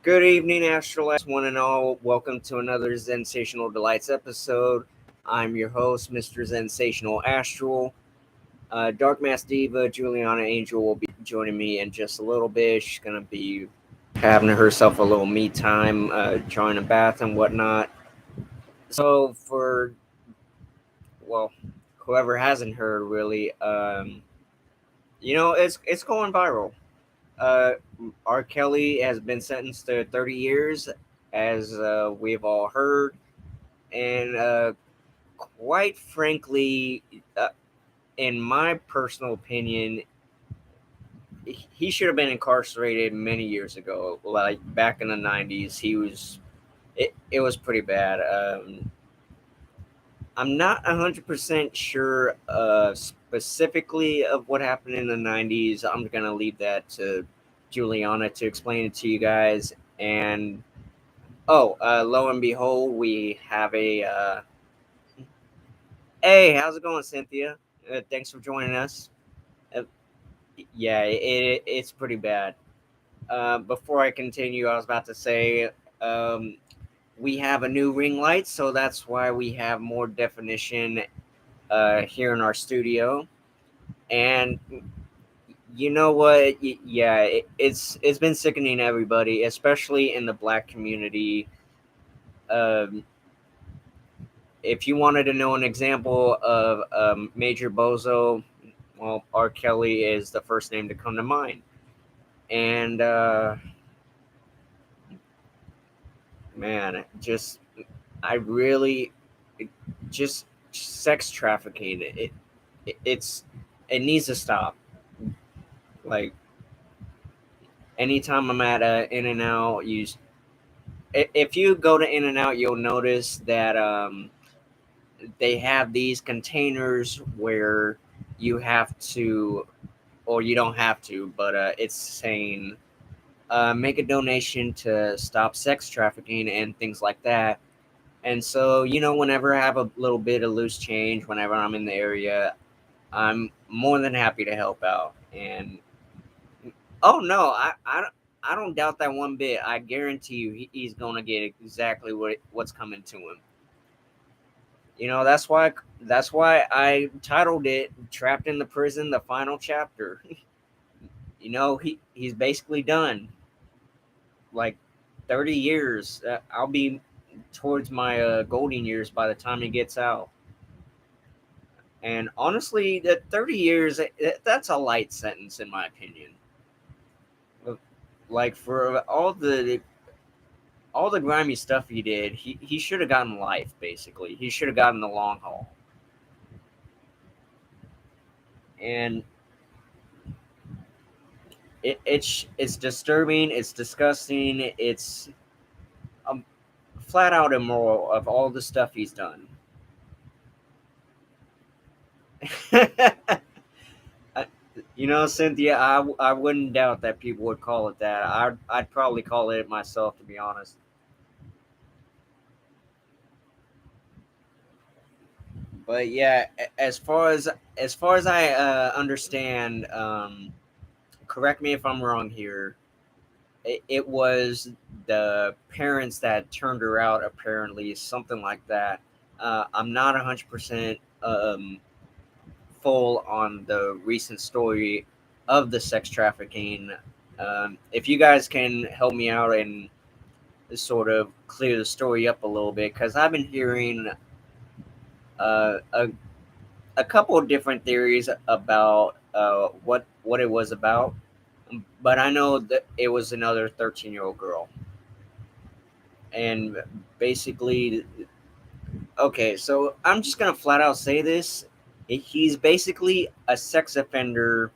Good evening, Astral, one and all. Welcome to another Sensational Delights episode. I'm your host, Mr. Sensational Astral. Dark Mass Diva, Juliana Angel, will be joining me in just a little bit. She's going to be having herself a little me time, drawing a bath and whatnot. So, well, whoever hasn't heard, really, it's going viral. Uh, R. Kelly has been sentenced to 30 years, as we've all heard. And quite frankly, in my personal opinion, he should have been incarcerated many years ago. Like back in the 90s, it was pretty bad. I'm not 100% sure specifically of what happened in the 90s. I'm going to leave that to Juliana to explain it to you guys. And lo and behold, we have a. Hey, how's it going, Cynthia? Thanks for joining us. Uh, yeah, it's pretty bad. Before I continue, I was about to say um, we have a new ring light, so that's why we have more definition here in our studio. And you know what? Yeah, it's been sickening everybody, especially in the black community. Um, if you wanted to know an example of Major Bozo, well, R. Kelly is the first name to come to mind. And man, just I really just sex trafficking. It needs to stop. Like anytime I'm at In and Out, if you go to In and Out, you'll notice that they have these containers where you have to, or you don't have to, but it's saying make a donation to stop sex trafficking and things like that. And so, whenever I have a little bit of loose change, whenever I'm in the area, I'm more than happy to help out. And oh no, I don't doubt that one bit. I guarantee you, he's gonna get exactly what's coming to him. That's why I titled it "Trapped in the Prison: The Final Chapter." He's basically done. Like 30 years. I'll be towards my golden years by the time he gets out. And honestly, that 30 years, that's a light sentence in my opinion. Like for all the grimy stuff he did, he should have gotten life. Basically, he should have gotten the long haul. And it's disturbing. It's disgusting. It's um, flat out immoral of all the stuff he's done. Cynthia, I wouldn't doubt that people would call it that. I'd probably call it myself, to be honest. But yeah, as far as I understand, correct me if I'm wrong here. It was the parents that turned her out, apparently, something like that. I'm not 100% full on the recent story of the sex trafficking. If you guys can help me out and sort of clear the story up a little bit, because I've been hearing uh, a, a couple of different theories about what it was about, but I know that it was another 13-year-old girl. And basically, okay, so I'm just gonna flat out say this: he's basically a sex offender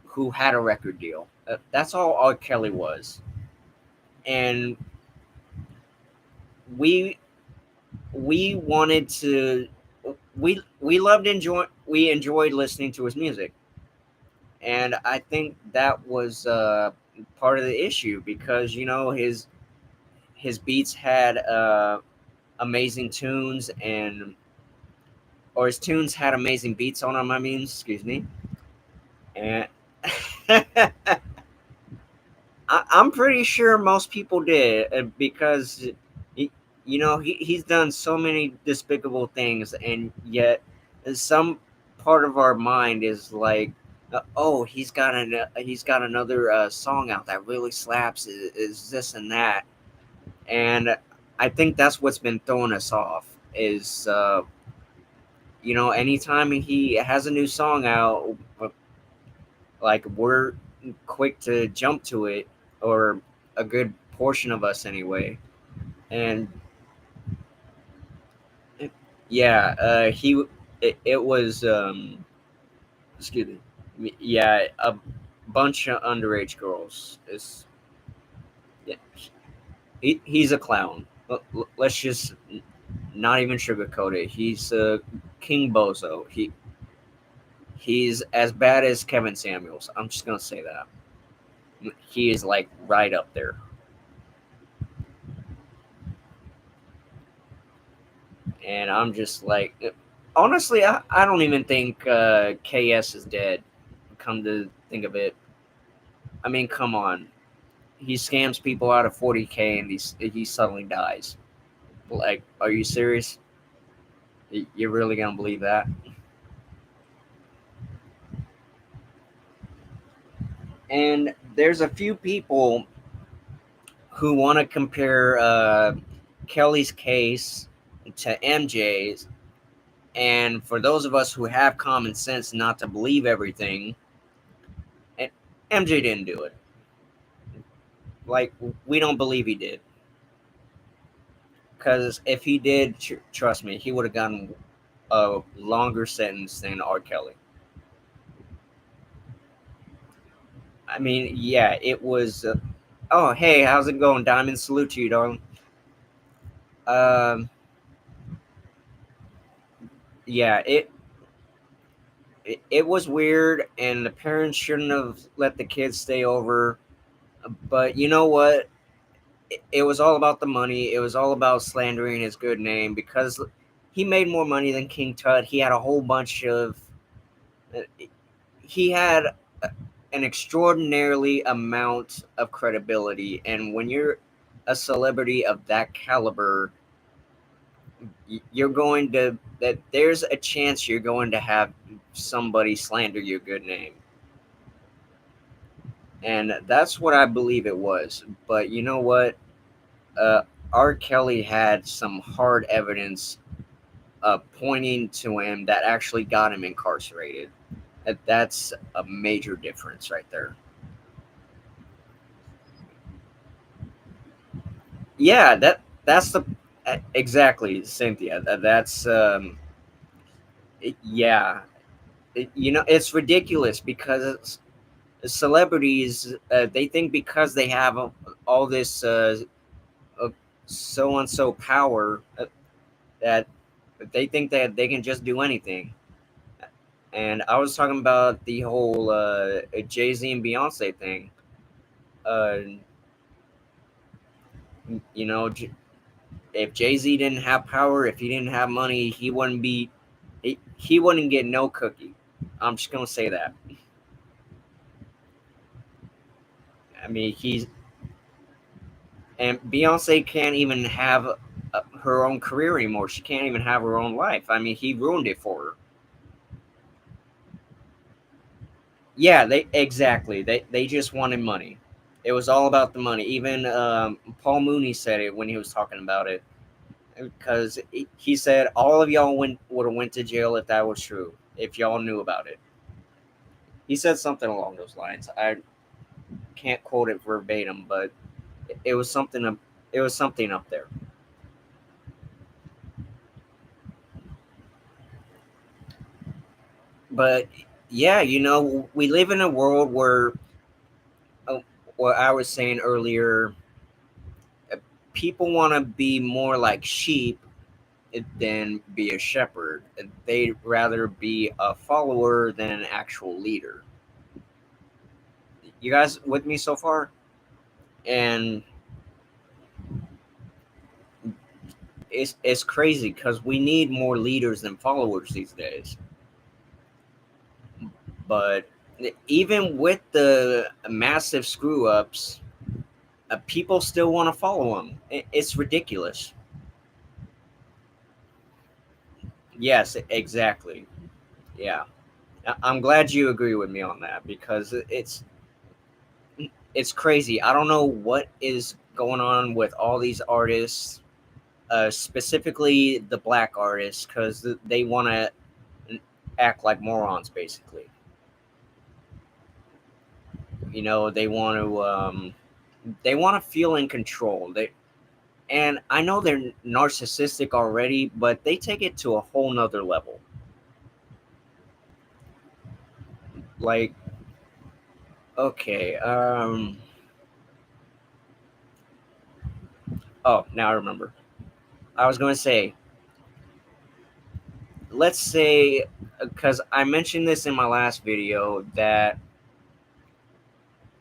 who had a record deal. That's all R. Kelly was. And we we wanted to we enjoyed listening to his music. And I think that was part of the issue, because his beats had amazing tunes, and or his tunes had amazing beats on them, I mean, excuse me. And I'm pretty sure most people did because he, he's done so many despicable things, and yet some part of our mind is like, oh, he's got another song out that really slaps. Is this and that, and I think that's what's been throwing us off. Is anytime he has a new song out, like we're quick to jump to it, or a good portion of us anyway. And yeah, it was excuse me, yeah, a bunch of underage girls. Is Yeah, he's a clown. Let's just not even sugarcoat it. He's King Bozo. He's as bad as Kevin Samuels. I'm just gonna say that. He is like right up there. And I'm just like, honestly, I don't even think KS is dead. Come to think of it, I mean, come on, he scams people out of 40K and he suddenly dies. Like, are you serious? You're really gonna believe that? And there's a few people who want to compare Kelly's case to MJ's, and for those of us who have common sense not to believe everything, MJ didn't do it. Like, we don't believe he did, because if he did, trust me, he would have gotten a longer sentence than R. Kelly. I mean, yeah, it was. Oh, hey, how's it going, Diamond? Salute to you, darling. Um, yeah, it was weird, and the parents shouldn't have let the kids stay over. But you know what? It was all about the money. It was all about slandering his good name because he made more money than King Tut. He had a whole bunch of. uh, He had an extraordinarily amount of credibility, and when you're a celebrity of that caliber, you're going to that there's a chance you're going to have somebody slander your good name, and that's what I believe it was. But you know what, uh, R. Kelly had some hard evidence pointing to him that actually got him incarcerated. That's a major difference right there. Yeah, that's the exactly, Cynthia. That's yeah. It's ridiculous because celebrities, they think because they have all this so and so power, that they think that they can just do anything. And I was talking about the whole Jay Z and Beyonce thing. Uh, you know, if Jay Z didn't have power, if he didn't have money, he wouldn't get no cookie. I'm just gonna say that. I mean, he's and Beyonce can't even have her own career anymore. She can't even have her own life. I mean, he ruined it for her. Yeah, they exactly. They just wanted money. It was all about the money. Even Paul Mooney said it when he was talking about it, because he said all of y'all would have went to jail if that was true. If y'all knew about it, he said something along those lines. I can't quote it verbatim, but it was something. It was something up there. But yeah, we live in a world where, uh, what I was saying earlier, uh, people want to be more like sheep than be a shepherd. They'd rather be a follower than an actual leader. You guys with me so far? And it's crazy because we need more leaders than followers these days. But even with the massive screw ups, people still want to follow him. It's ridiculous. Yes, exactly. Yeah, I'm glad you agree with me on that because it's crazy. I don't know what is going on with all these artists, specifically the black artists, because they want to act like morons, basically. They want to feel in control. And I know they're narcissistic already, but they take it to a whole nother level. Like, okay, oh, now I remember. I was going to say, let's say, because I mentioned this in my last video, that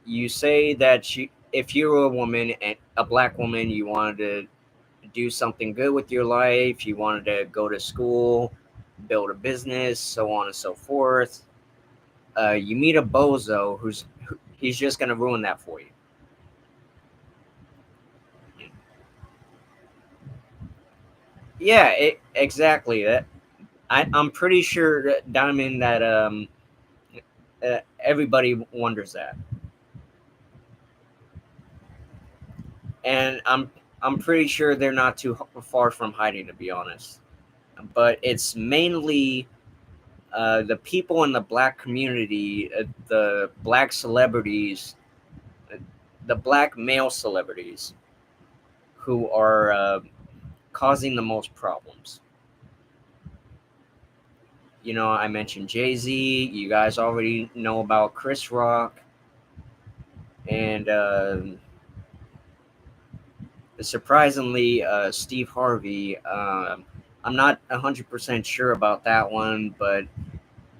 you say that if you were a woman and a black woman, you wanted to do something good with your life, you wanted to go to school, build a business, so on and so forth. You meet a bozo he's just gonna ruin that for you. Yeah, exactly. I'm pretty sure Diamond that everybody wonders that, and I'm pretty sure they're not too far from hiding, to be honest. But it's mainly the people in the black community, the black celebrities, uh, the black male celebrities, who are causing the most problems. I mentioned Jay Z. You guys already know about Chris Rock, and surprisingly, Steve Harvey. I'm not 100% sure about that one, but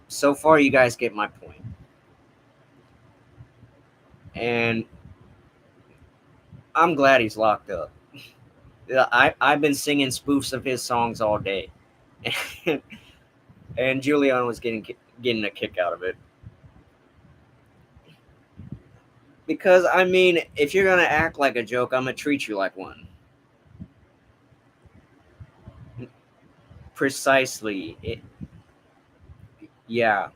so far, you guys get my point. And I'm glad he's locked up. I've been singing spoofs of his songs all day, and Julian was getting a kick out of it. Because I mean, if you're gonna act like a joke, I'm gonna treat you like one. Precisely. Yeah,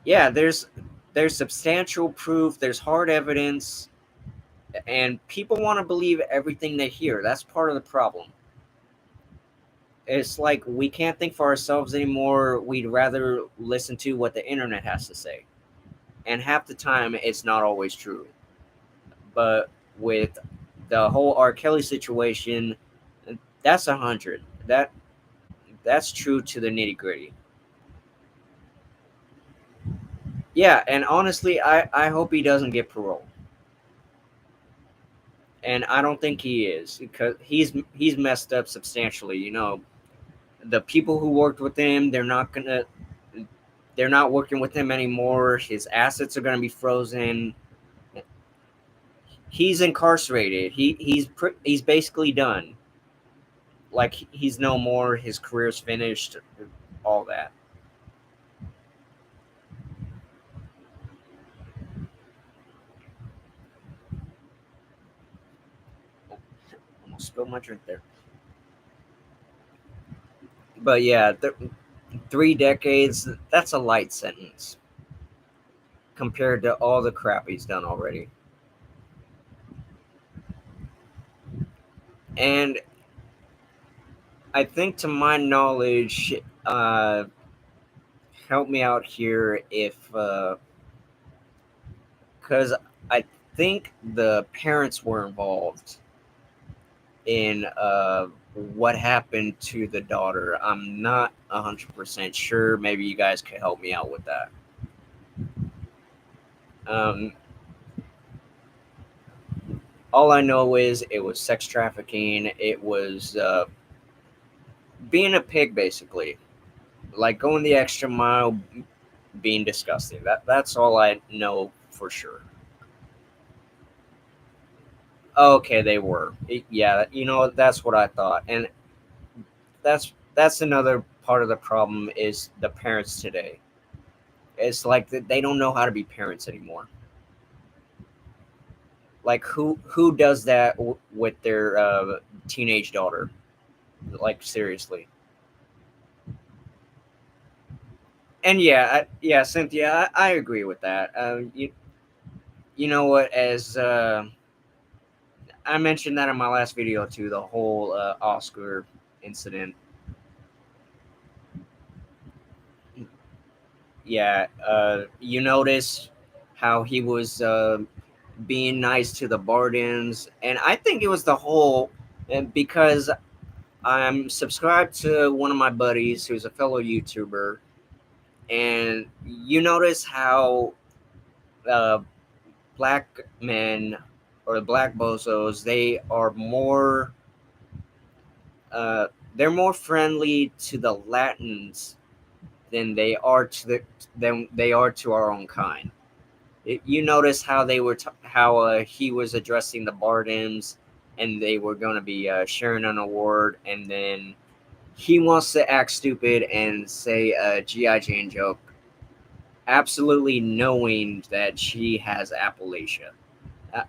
yeah. There's substantial proof. There's hard evidence, and people want to believe everything they hear. That's part of the problem. It's like we can't think for ourselves anymore. We'd rather listen to what the internet has to say, and half the time it's not always true. But with the whole R. Kelly situation, that's 100. That's true to the nitty gritty. Yeah, and honestly, I hope he doesn't get parole, and I don't think he is because he's messed up substantially. The people who worked with him, they're not working with him anymore. His assets are gonna be frozen. He's incarcerated. He's basically done. Like he's no more. His career's finished. All that. Almost spilled my drink there. But yeah, 3 decades. That's a light sentence compared to all the crap he's done already. And I think, to my knowledge, help me out here if, because I think the parents were involved in what happened to the daughter. I'm not 100% sure. Maybe you guys could help me out with that. Um, all I know is it was sex trafficking. It was being a pig, basically, like going the extra mile, being disgusting. That's all I know for sure. Okay, they were. Yeah, that's what I thought, and that's another part of the problem is the parents today. It's like they don't know how to be parents anymore. Like who does that with their teenage daughter? Like seriously. And yeah, Cynthia, I agree with that. You know what? As I mentioned that in my last video too, the whole Oscar incident. Yeah, you notice how he was being nice to the Bardens, and I think it was the whole because I'm subscribed to one of my buddies who's a fellow YouTuber, and you notice how uh, black men or black bozos they are uh, they're more friendly to the Latins than they are to our own kind. You notice how how he was addressing the Bardens, and they were going to be sharing an award, and then he wants to act stupid and say a GI Jane joke, absolutely knowing that she has Appalachia.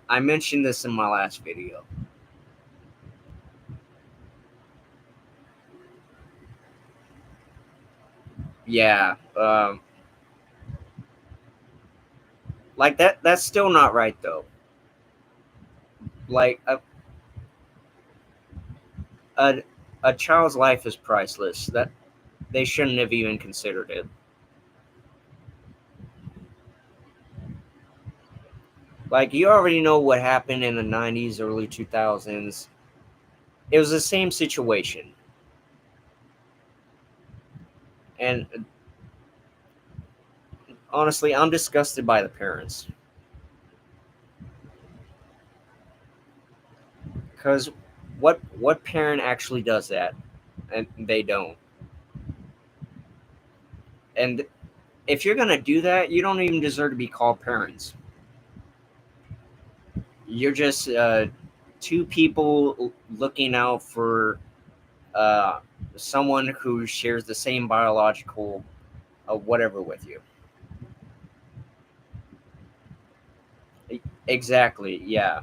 I mentioned this in my last video. Yeah, like that's still not right though. Like a a child's life is priceless. That they shouldn't have even considered it. Like you already know what happened in the '90s, early 2000s. It was the same situation, and honestly, I'm disgusted by the parents because what parent actually does that, and they don't. And if you're gonna do that, you don't even deserve to be called parents. You're just two people looking out for uh, someone who shares the same biological whatever with you. Exactly. Yeah.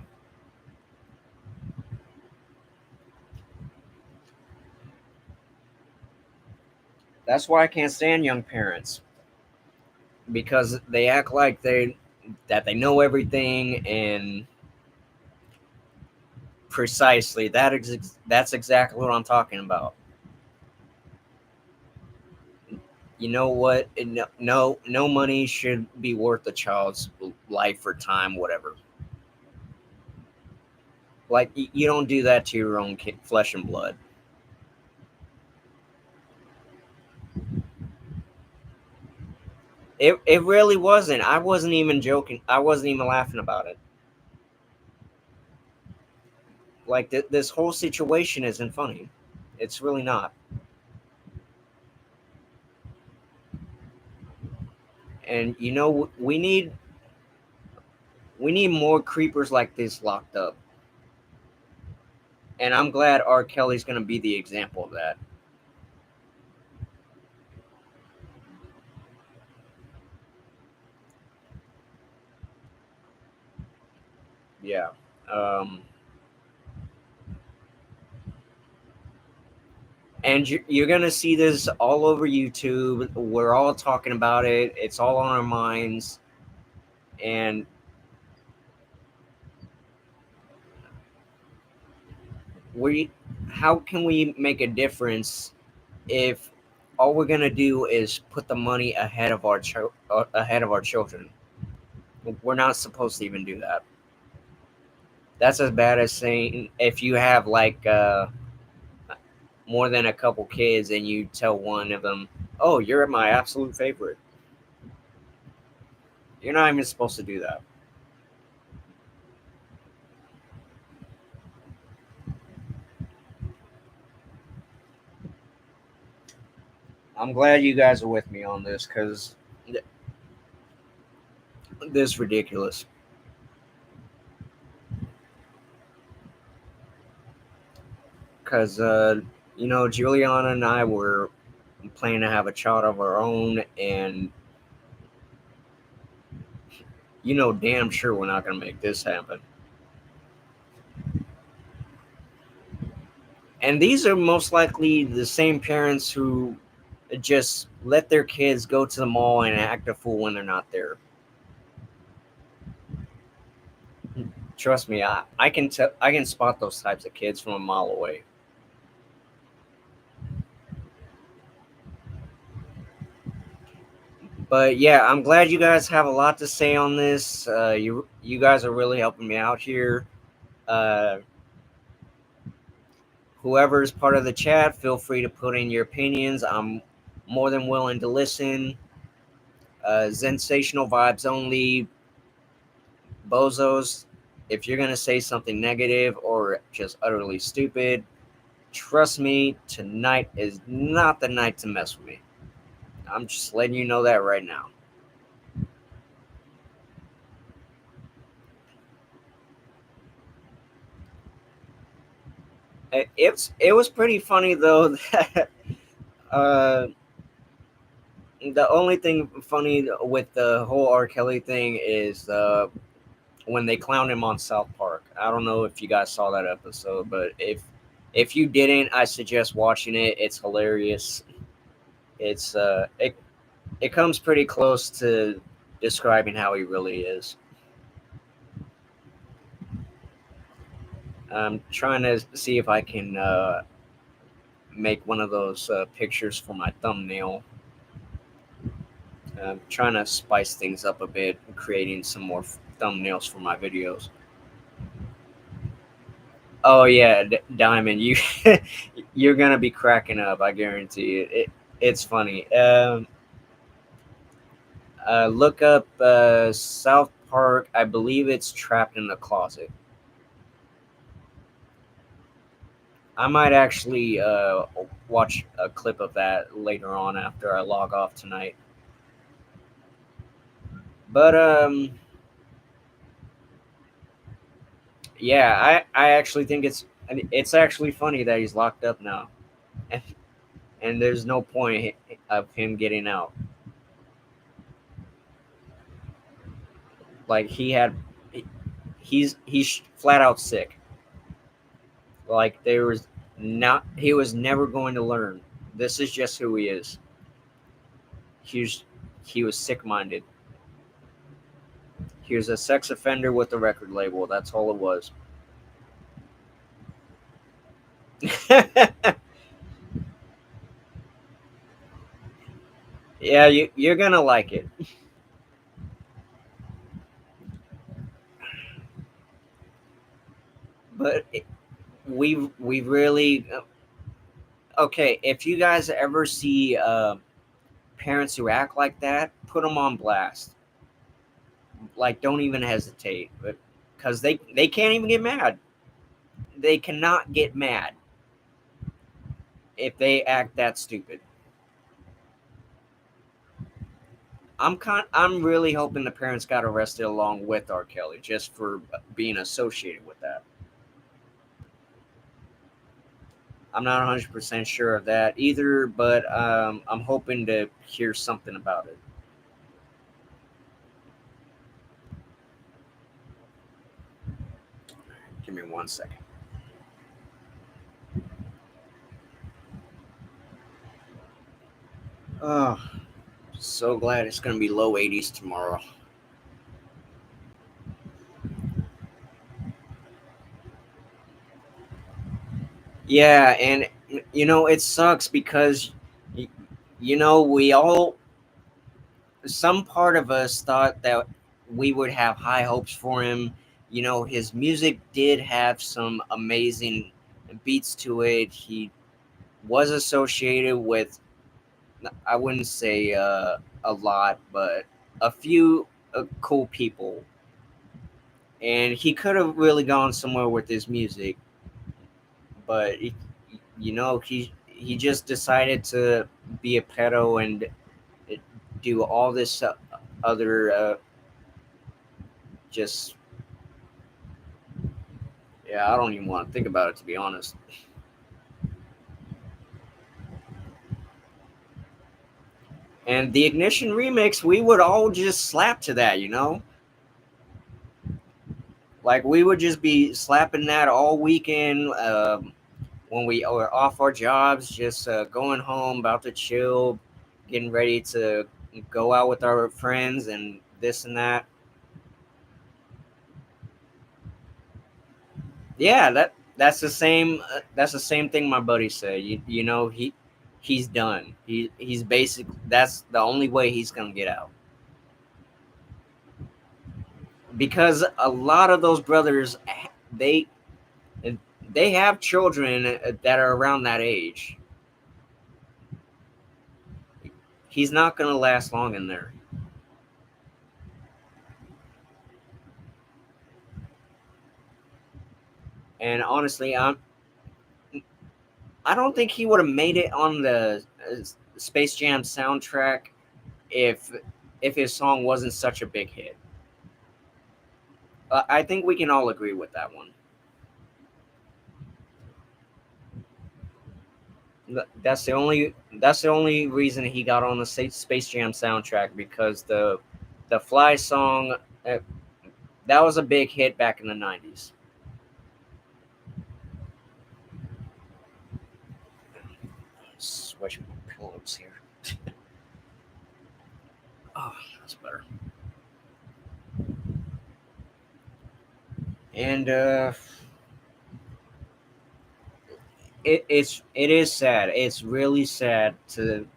That's why I can't stand young parents because they act like they know everything, and precisely that's exactly what I'm talking about. You know what? No money should be worth a child's life or time, whatever. Like you don't do that to your own flesh and blood. It really wasn't. I wasn't even joking. I wasn't even laughing about it. Like this whole situation isn't funny. It's really not. And you know we need more creepers like this locked up. And I'm glad R. Kelly's going to be the example of that. Yeah. Um, and you're going to see this all over YouTube. We're all talking about it. It's all on our minds. And we, how can we make a difference if all we're going to do is put the money ahead of ahead of our children? We're not supposed to even do that. That's as bad as saying if you have like more than a couple kids and you tell one of them, "Oh, you're my absolute favorite." You're not even supposed to do that. I'm glad you guys are with me on this because this is ridiculous. Because Juliana and I were planning to have a child of our own, and damn sure we're not gonna make this happen. And these are most likely the same parents who just let their kids go to the mall and act a fool when they're not there. Trust me, I can spot those types of kids from a mile away. But yeah, I'm glad you guys have a lot to say on this. You guys are really helping me out here. Uh, Whoever is part of the chat, feel free to put in your opinions. I'm more than willing to listen. Sensational vibes only. Bozos, if you're gonna say something negative or just utterly stupid, trust me, tonight is not the night to mess with me. I'm just letting you know that right now. It was pretty funny though. That, uh, the only thing funny with the whole R. Kelly thing is when they clowned him on South Park. I don't know if you guys saw that episode, but if you didn't, I suggest watching it. It's hilarious. It comes pretty close to describing how he really is. I'm trying to see if I can make one of those pictures for my thumbnail. I'm trying to spice things up a bit, creating some more thumbnails for my videos. Oh yeah, Diamond, you you're gonna be cracking up. I guarantee it's funny. Look up South Park. I believe it's Trapped in the Closet. I might actually watch a clip of that later on after I log off tonight. But yeah, I actually think it's actually funny that he's locked up now, and, and there's no point of him getting out. Like he's flat out sick. Like there was not he was never going to learn. This is just who he is. He's he was sick minded. He was a sex offender with a record label. That's all it was. Yeah, you're gonna like it. But we really okay. If you guys ever see parents who act like that, put them on blast. Like, don't even hesitate, but because they can't even get mad. They cannot get mad if they act that stupid. I'm really hoping the parents got arrested along with R. Kelly just for being associated with that. I'm not 100% sure of that either, but I'm hoping to hear something about it. Give me 1 second. Oh, so glad it's going to be low 80s tomorrow. Yeah, and it sucks because we all some part of us thought that we would have high hopes for him. His music did have some amazing beats to it. He was associated with, I wouldn't say a lot, but a few cool people. And he could have really gone somewhere with his music, but he just decided to be a pedo and do all this other just yeah, I don't even want to think about it, to be honest. And the Ignition remix, we would all just slap to that. Like we would just be slapping that all weekend. when we are off our jobs, just going home, about to chill, getting ready to go out with our friends and this and that. Yeah, that's the same. That's the same thing my buddy said. You know he's done. He's basic. That's the only way he's gonna get out because a lot of those brothers they they have children that are around that age. He's not gonna last long in there. And honestly, I don't think he would have made it on the Space Jam soundtrack if his song wasn't such a big hit. I think we can all agree with that one. That's the only reason he got on the Space Jam soundtrack because the Fly song that was a big hit back in the 90s. Switch my pillows here. Oh, that's better. And it is sad. It's really sad to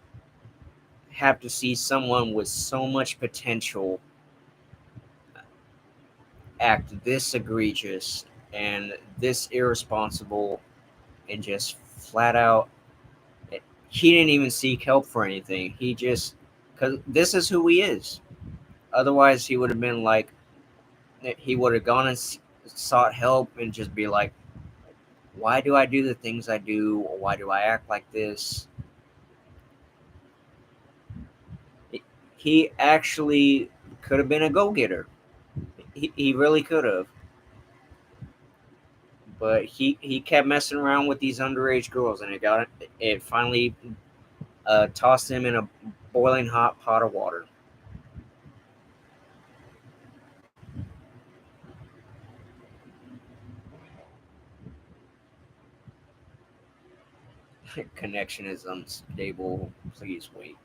have to see someone with so much potential act this egregious and this irresponsible and just flat out he didn't even seek help for anything. He just because this is who he is. Otherwise, he would have been like he would have gone and sought help and just be like, "Why do I do the things I do? Why do I act like this?" He actually could have been a go getter. He really could have, but he kept messing around with these underage girls, and it finally tossed him in a boiling hot pot of water. Connection is unstable. Please wait.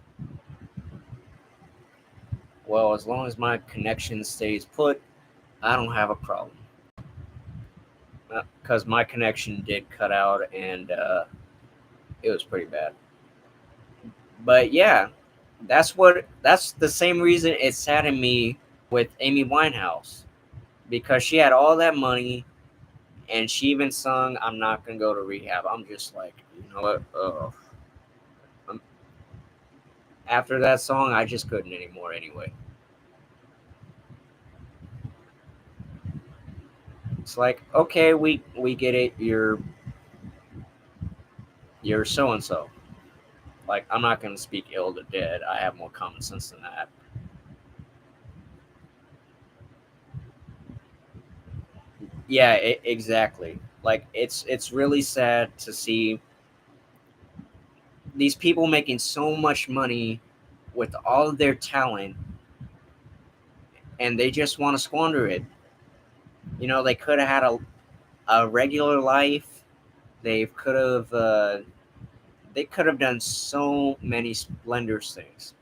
Well, as long as my connection stays put, I don't have a problem. Because my connection did cut out and it was pretty bad. But yeah, that's the same reason it saddened me with Amy Winehouse because she had all that money and she even sung "I'm not gonna go to rehab." I'm just like, you know what? After that song, I just couldn't anymore. Anyway, it's like, okay, we get it. You're so and so. Like, I'm not gonna speak ill to dead. I have more common sense than that. Yeah, exactly. Like, it's really sad to see these people making so much money with all of their talent, and they just want to squander it. You know, they could have had a regular life. They could have done so many splendorous things.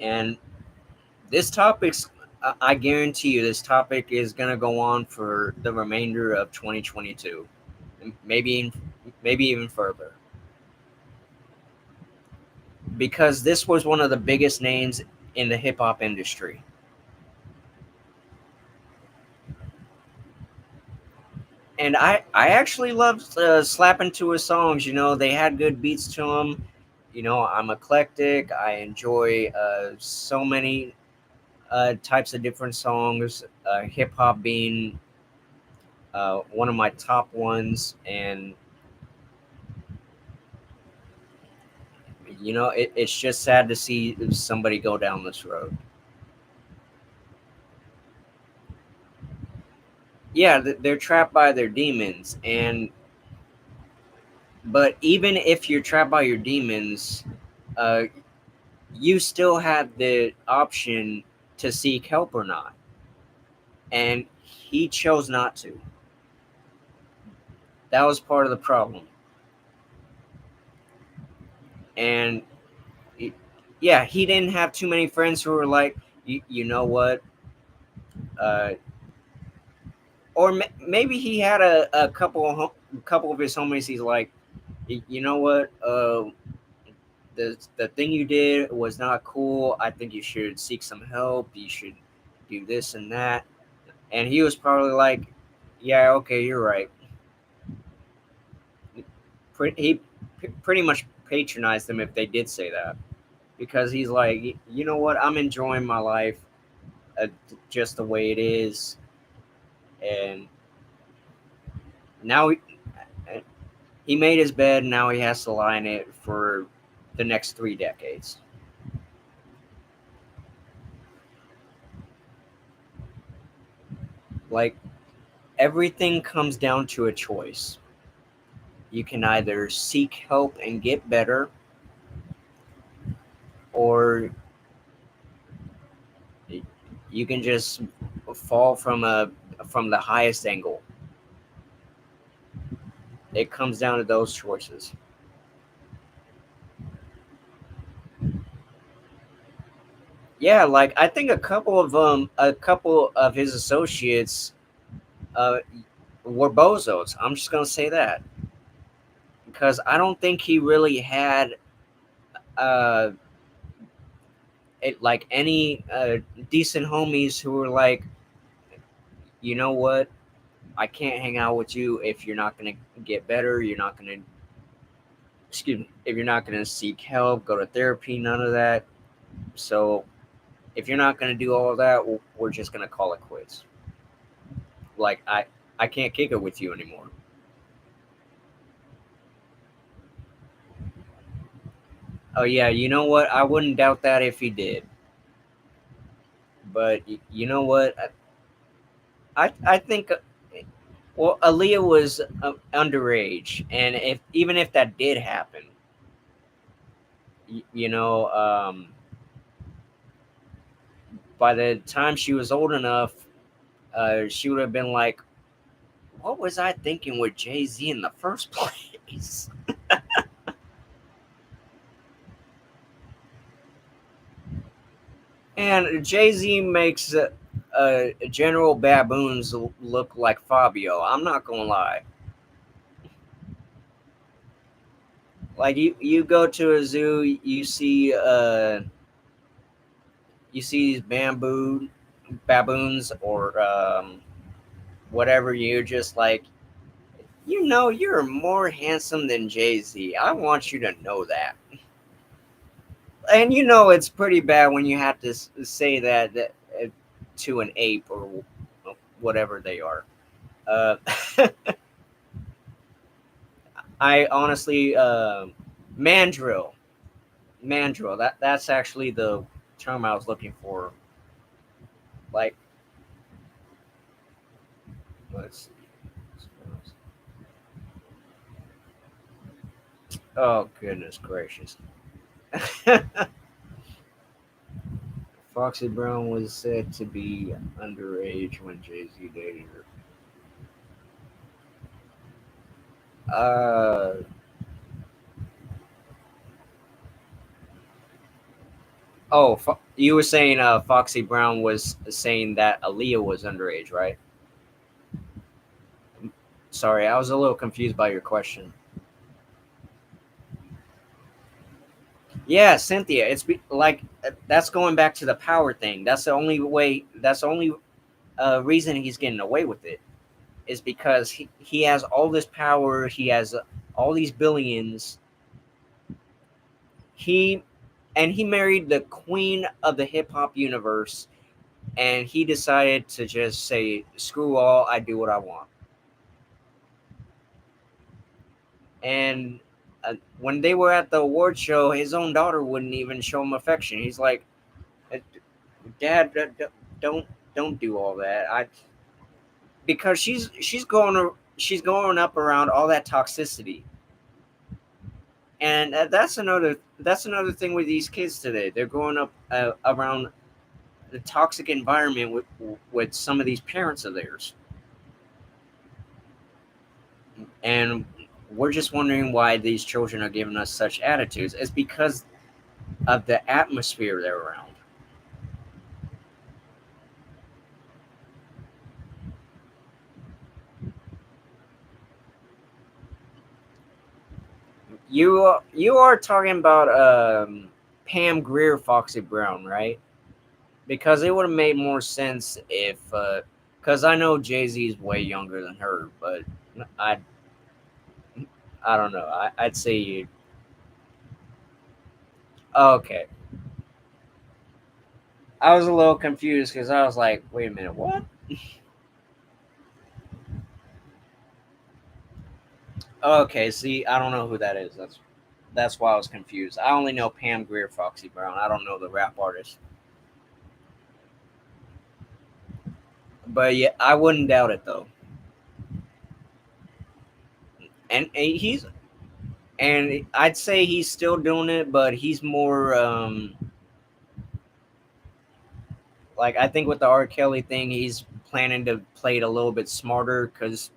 And this topic's I guarantee you this topic is going to go on for the remainder of 2022. Maybe maybe even further. Because this was one of the biggest names in the hip hop industry. And I actually loved slapping to his songs. You know, they had good beats to them. You know, I'm eclectic. I enjoy so many types of different songs. Hip hop being one of my top ones, and you know, it's just sad to see somebody go down this road. Yeah, they're trapped by their demons, and but even if you're trapped by your demons, uh, you still have the option to seek help or not, and he chose not to. That was part of the problem. And yeah, he didn't have too many friends who were like, you know what, uh, or maybe he had a couple of his homies. He's like, you know what, the thing you did was not cool. I think you should seek some help. You should do this and that. And he was probably like, yeah, okay, you're right. He pretty much patronized them if they did say that, because he's like, you know what, I'm enjoying my life, uh, just the way it is, and now he made his bed. Now he has to lie in it for the next 3 decades. Like, everything comes down to a choice. You can either seek help and get better, or you can just fall from the highest angle. It comes down to those choices. Yeah, like I think a couple of his associates, uh, were bozos. I'm just gonna say that, because I don't think he really had, uh, like any decent homies who were like, you know what, I can't hang out with you if you're not gonna get better. You're not gonna, excuse me, if you're not gonna seek help, go to therapy, none of that. So if you're not gonna do all of that, we're just gonna call it quits. Like, I can't kick it with you anymore. Oh yeah, you know what? I wouldn't doubt that if he did. But you know what? I think, well, Aaliyah was underage, and if even if that did happen, you know, by the time she was old enough, she would have been like, "What was I thinking with Jay Z in the first place?" And Jay Z makes General Baboons look like Fabio. I'm not gonna lie. Like, you go to a zoo, you see these bamboo baboons, or whatever. You're just like, you're more handsome than Jay Z. I want you to know that. And it's pretty bad when you have to say that to an ape, or whatever they are. Uh, I honestly, mandrill, mandrill. That's actually the term I was looking for. Like, let's see. Oh goodness gracious! Foxy Brown was said to be underage when Jay Z dated her. Oh, you were saying Foxy Brown was saying that Aaliyah was underage, right? Sorry, I was a little confused by your question. Yeah, Cynthia, like, that's going back to the power thing. That's the only way. That's the only reason he's getting away with it, is because he has all this power. He has all these billions. He he married the queen of the hip hop universe, and he decided to just say, "Screw all, I do what I want." And when they were at the award show, his own daughter wouldn't even show him affection. He's like, "Uh, Dad, don't don't do all that." Because she's going up around all that toxicity. And that's another thing with these kids today. They're growing up around the toxic environment with some of these parents of theirs, and we're just wondering why these children are giving us such attitudes. It's because of the atmosphere they're around. You are talking about Pam Grier, Foxy Brown, right? Because it would have made more sense if, because I know Jay Z is way younger than her, but I I don't know. I'd say you. Oh, okay, I was a little confused because I was like, wait a minute, what? Okay, see, I don't know who that is. That's why I was confused. I only know Pam Grier, Foxy Brown. I don't know the rap artist, but yeah, I wouldn't doubt it though. And he's and I'd say he's still doing it, but he's more like I think with the R. Kelly thing, he's planning to play it a little bit smarter because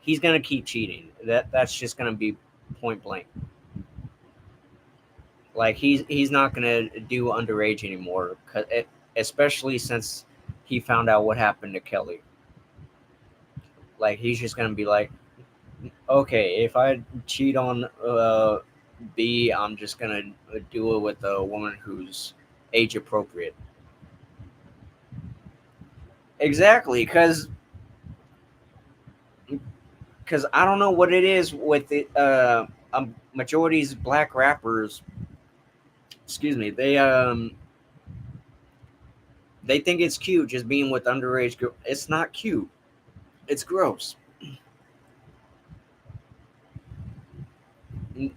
he's gonna keep cheating. That's just gonna be point blank. Like he's not gonna do underage anymore, especially since he found out what happened to Kelly. Like he's just gonna be like, okay, if I cheat on B, I'm just gonna do it with a woman who's age appropriate. Exactly, because I don't know what it is with the majority's black rappers. Excuse me, they think it's cute just being with underage girl. It's not cute. It's gross,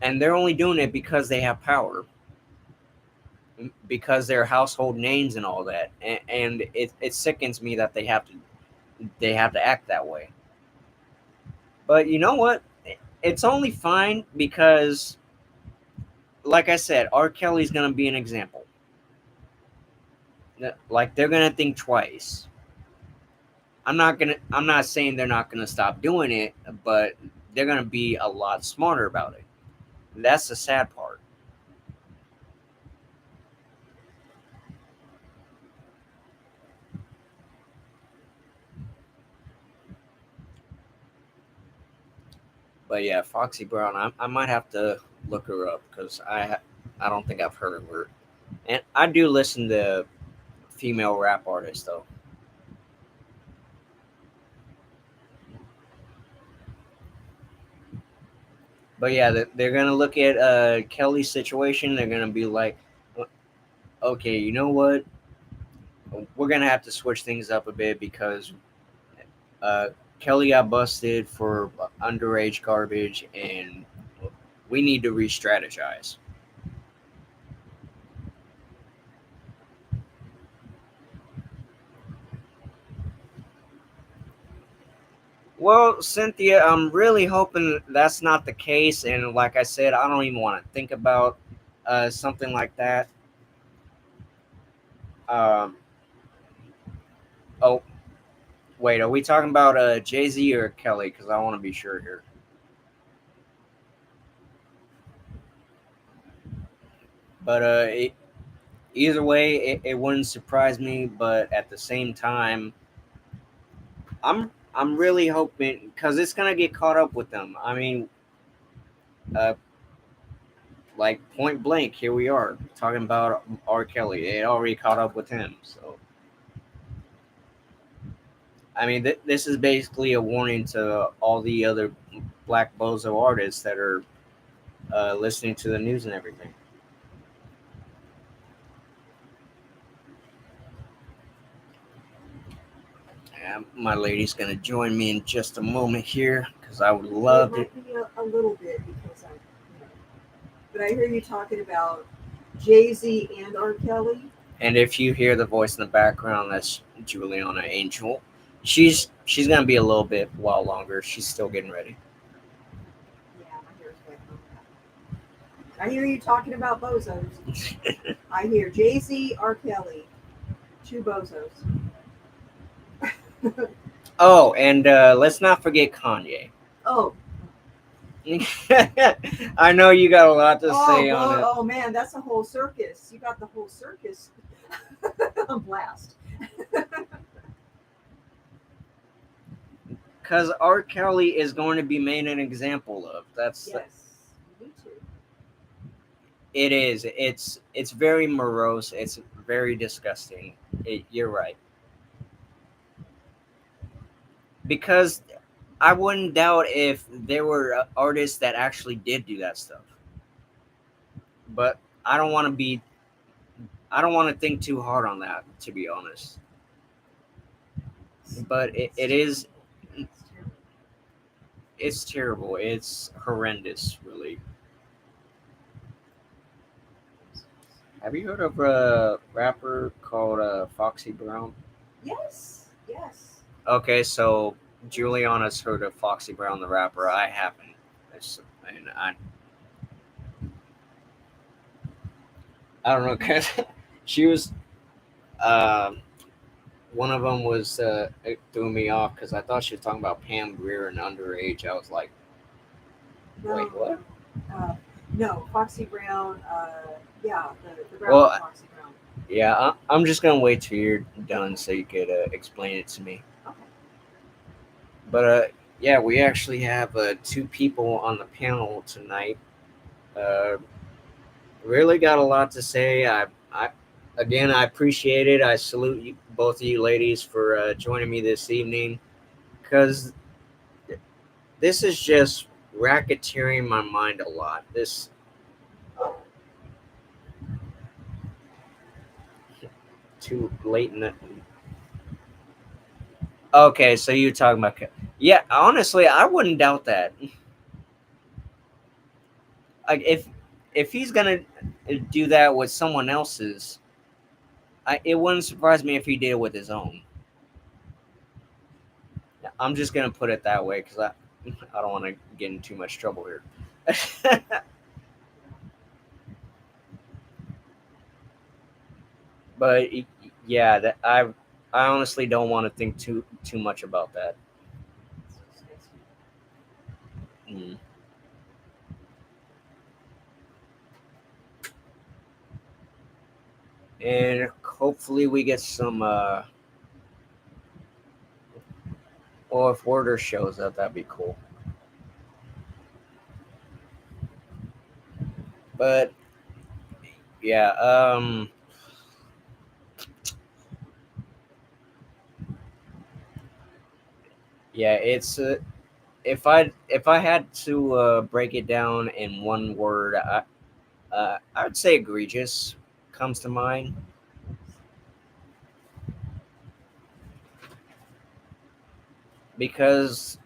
and they're only doing it because they have power, because they're household names and all that. And it sickens me that they have to act that way. But you know what? It's only fine because, like I said, R. Kelly's gonna be an example. Like they're gonna think twice. I'm not saying they're not gonna stop doing it, but they're gonna be a lot smarter about it. That's the sad part. But yeah, Foxy Brown, I might have to look her up because I don't think I've heard of her. And I do listen to female rap artists though. But yeah, they're gonna look at Kelly's situation. They're gonna be like, okay, you know what? We're gonna have to switch things up a bit because uh, Kelly got busted for underage garbage, and we need to re-strategize. Well, Cynthia, I'm really hoping that's not the case. And like I said, I don't even want to think about something like that. Um, oh, wait, are we talking about Jay Z or Kelly? Because I want to be sure here. But either way, it wouldn't surprise me. But at the same time, I'm really hoping because it's gonna get caught up with them. I mean, uh, like point blank, here we are talking about R. Kelly. It already caught up with him. So I mean, this is basically a warning to all the other black bozo artists that are listening to the news and everything. My lady's gonna join me in just a moment here because I would love it. Might be a little bit because but I hear you talking about Jay Z and R. Kelly. And if you hear the voice in the background, that's Juliana Angel. She's gonna be a little bit while longer. She's still getting ready. Yeah, my hair's back on that. I hear you talking about bozos. I hear Jay-Z, R. Kelly, two bozos. Oh, and let's not forget Kanye. Oh, I know you got a lot to oh, say on it. oh man, that's a whole circus. You got the whole circus on blast. Because R. Kelly is going to be made an example of. Yes, me too. It is. It's very morose. It's very disgusting. You're right. Because I wouldn't doubt if there were artists that actually did do that stuff. But I don't want to be. I don't want to think too hard on that, to be honest. But it is. It's terrible. It's terrible. It's horrendous, really. Have you heard of a rapper called Foxy Brown? Yes, yes. Okay, so Juliana's heard of Foxy Brown the rapper. I haven't. And I don't know because she was um one of them was it threw me off because I thought she was talking about Pam Grier and underage. I was like, No, wait, what? no. Foxy Brown. Yeah, the rapper Well, Foxy Brown. yeah, I'm just gonna wait till you're done so you could explain it to me. Okay. But yeah, we actually have two people on the panel tonight. Uh, really got a lot to say. I again, I appreciate it. I salute you, both of you ladies for joining me this evening because this is just racketeering my mind a lot. This too late in the. Okay, so you're talking about. Yeah, honestly, I wouldn't doubt that. Like if he's gonna do that with someone else's, it wouldn't surprise me if he did it with his own. I'm just gonna put it that way because I don't want to get in too much trouble here. But yeah, that I honestly don't want to think too much about that. Mm. And hopefully we get some. Well, if Werder shows up, that'd be cool. But yeah, yeah, it's if I had to break it down in one word, I would say egregious comes to mind because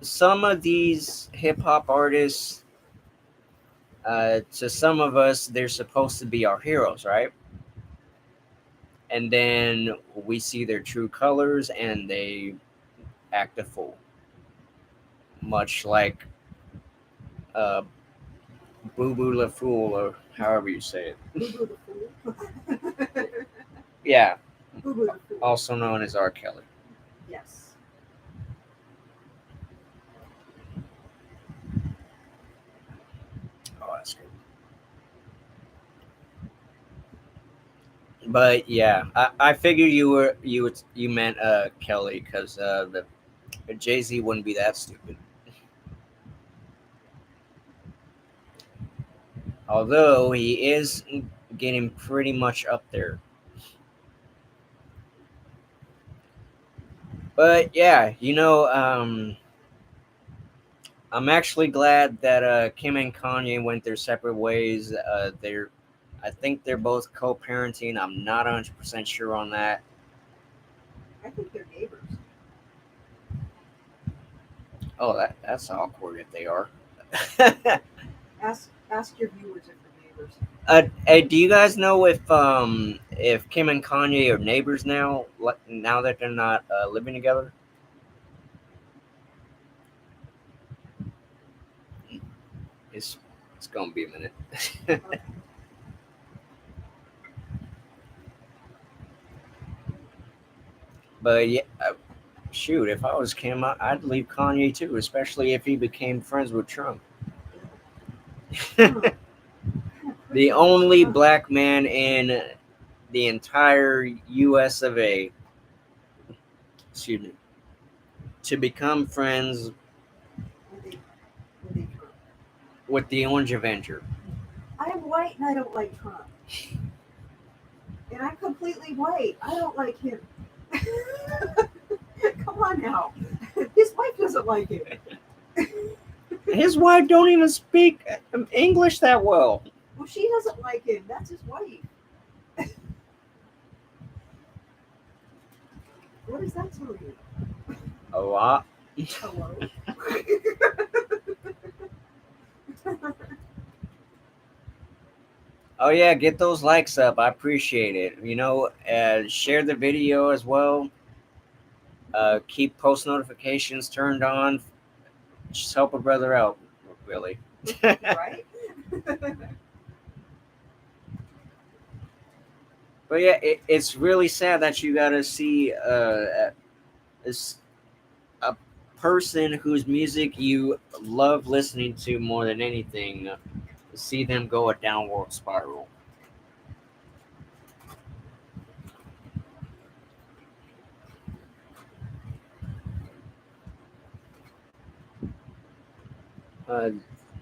some of these hip hop artists, to some of us, they're supposed to be our heroes, right? And then we see their true colors and they act a fool, much like uh, Boo Boo La Fool, or however you say it. Boo Boo the Fool. Yeah, Boo Boo the Fool. also known as R. Kelly. Yes. Oh, that's good. But yeah, I figured you meant Kelly because the Jay Z wouldn't be that stupid. Although he is getting pretty much up there. But yeah, I'm actually glad that Kim and Kanye went their separate ways. I think they're both co-parenting. I'm not 100% sure on that. I think they're neighbors. Oh, that's awkward if they are. Ask your viewers if they're neighbors. Hey, do you guys know if Kim and Kanye are neighbors now? Now that they're not living together? It's It's gonna be a minute. Okay. But yeah, shoot, if I was Kim, I'd leave Kanye too, especially if he became friends with Trump. Huh. What kind of The person is only Trump? black man in the entire U.S. of A. Excuse me, to become friends With a with a Trump. with the Orange Avenger. I am white and I don't like Trump. And I'm completely white. I don't like him. Come on now. His wife doesn't like him. His wife don't even speak English that well. Well, she doesn't like him. That's his wife. What does that tell you? A lot. Hello? Oh yeah, get those likes up. I appreciate it. Share the video as well. Keep post notifications turned on. Just help a brother out, really. Right? But yeah, it's really sad that you gotta see this a person whose music you love listening to more than anything, see them go a downward spiral. Uh,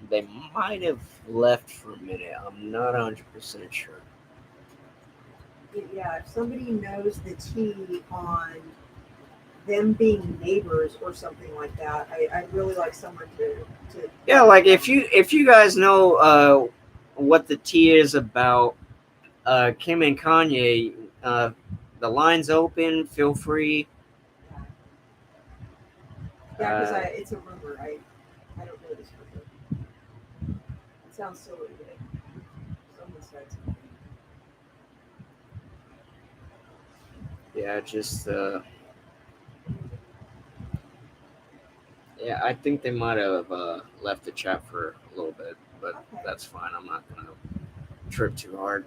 they might have left for a minute. I'm not 100% sure. Yeah, if somebody knows the tea on them being neighbors or something like that, I'd really like someone to Yeah, let me like know. if you guys know what the tea is about Kim and Kanye, uh, the line's open. Feel free. Yeah, yeah, because Uh, it's a rumor. I don't know this for sure. It sounds silly, but someone said something. yeah, just yeah, I think they might have left the chat for a little bit, but Okay, that's fine. I'm not gonna trip too hard.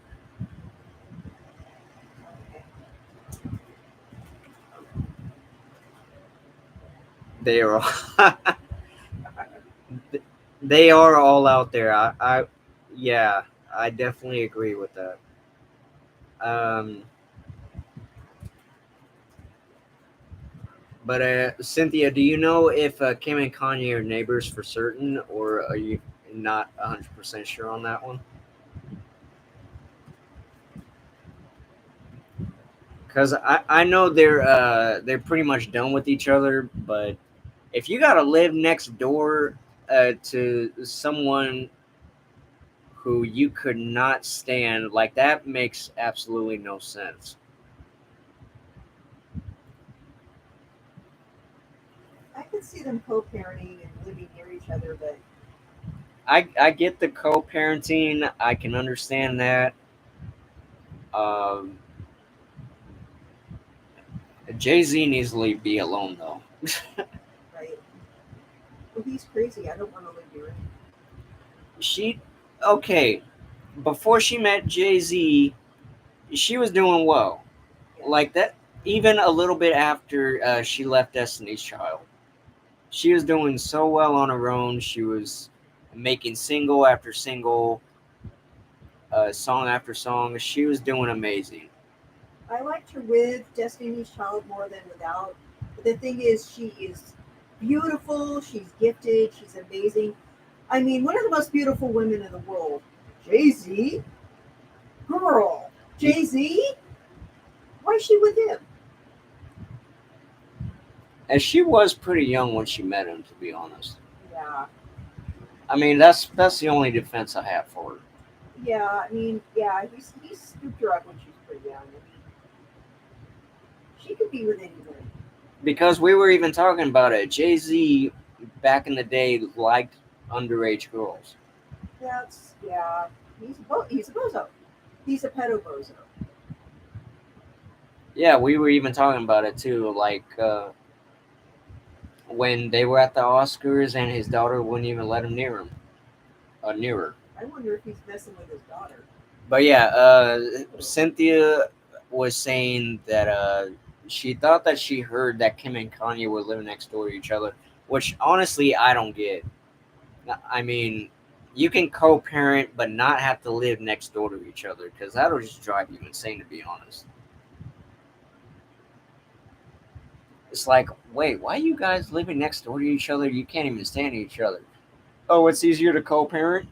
okay. They are all they are all out there. Yeah, I definitely agree with that. Um, but Cynthia, do you know if Kim and Kanye are neighbors for certain, or are you not 100% sure on that one? Because I know they're pretty much done with each other, but if you gotta live next door to someone who you could not stand, like that makes absolutely no sense. I could see them co-parenting and living near each other, but I get the co-parenting. I can understand that. Um, Jay Z needs to be alone though. right. Well, he's crazy. I don't want to live near him. She okay. Before she met Jay Z, she was doing well. Yeah, Like that, even a little bit after she left Destiny's Child, she was doing so well on her own. She was making single after single, song after song. She was doing amazing. I liked her with Destiny's Child more than without. But the thing is, she is beautiful. She's gifted. She's amazing. I mean, one of the most beautiful women in the world. Jay Z, girl. Y- Jay Z. Why is she with him? And she was pretty young when she met him, to be honest. Yeah, I mean, that's the only defense I have for her. yeah. I mean, yeah. He scooped her up when she was pretty young. I mean, she could be with anybody. Because we were even talking about it. Jay Z back in the day liked underage girls. That's yeah. He's a bozo. He's a pedo bozo. Yeah, we were even talking about it too. Like when they were at the Oscars and his daughter wouldn't even let him near her. I wonder if he's messing with his daughter. But yeah, Cynthia was saying that she thought that she heard that Kim and Kanye were living next door to each other, which honestly I don't get. I mean, you can co-parent but not have to live next door to each other because that'll just drive you insane. To be honest, it's like, wait, why are you guys living next door to each other? You can't even stand each other. Oh, it's easier to co-parent.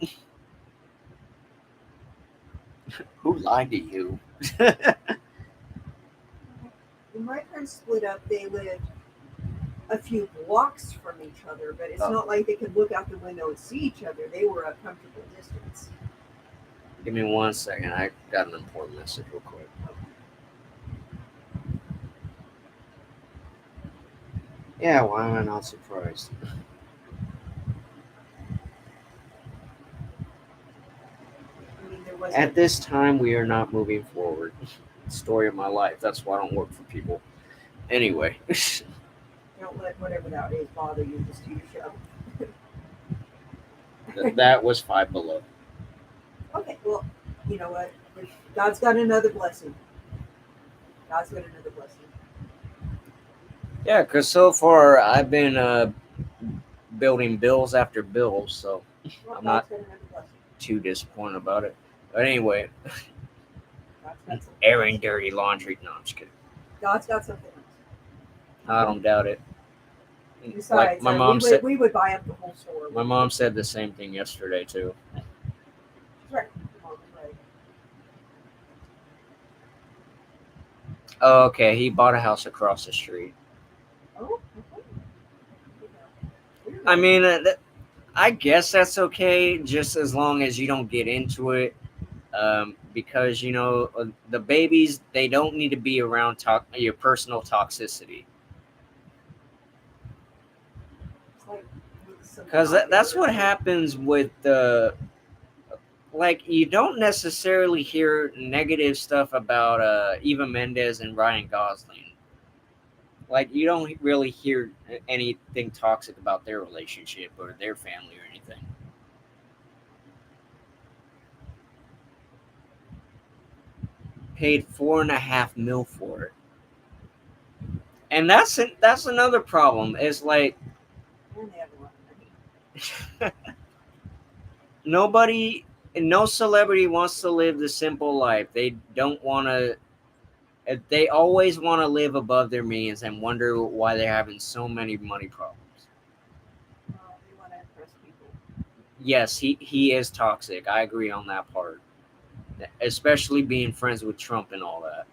Who lied to you? When my parents split up, they lived a few blocks from each other, but it's Oh, not like they could look out the window and see each other. They were a comfortable distance. give me 1 second. I got an important message real quick. Yeah, why am I not surprised? I mean, there wasn't. At this time, we are not moving forward. Story of my life. That's why I don't work for people. Anyway, Don't let whatever that is bother you. Just do your show. that was Five Below. Okay, well, you know what? God's got another blessing. God's got another blessing. Yeah, because so far I've been building bills after bills, so Well, I'm not God's got another blessing. too disappointed about it. But anyway, God's got something airing else. dirty laundry. No, I'm just kidding. God's got something I else. don't doubt it. Like Besides, my we mom would said, we would buy up the whole store. my mom said the same thing yesterday too. That's right. Your mom was right. Oh, okay, he bought a house across the street. Oh, okay. There you I go. mean, I guess that's okay, just as long as you don't get into it. Because the babies, they don't need to be around your personal toxicity. It's like something Because I that's hear. what happens with the like. You don't necessarily hear negative stuff about Eva Mendes and Ryan Gosling. Like you don't really hear anything toxic about their relationship or their family or anything. Paid 4.5 mil for it, and that's another problem. It's like And they have a lot of money. nobody, no celebrity wants to live the simple life. They don't want to. They always want to live above their means and wonder why they're having so many money problems. They want to impress people. Yes, he is toxic. I agree on that part, especially being friends with Trump and all that.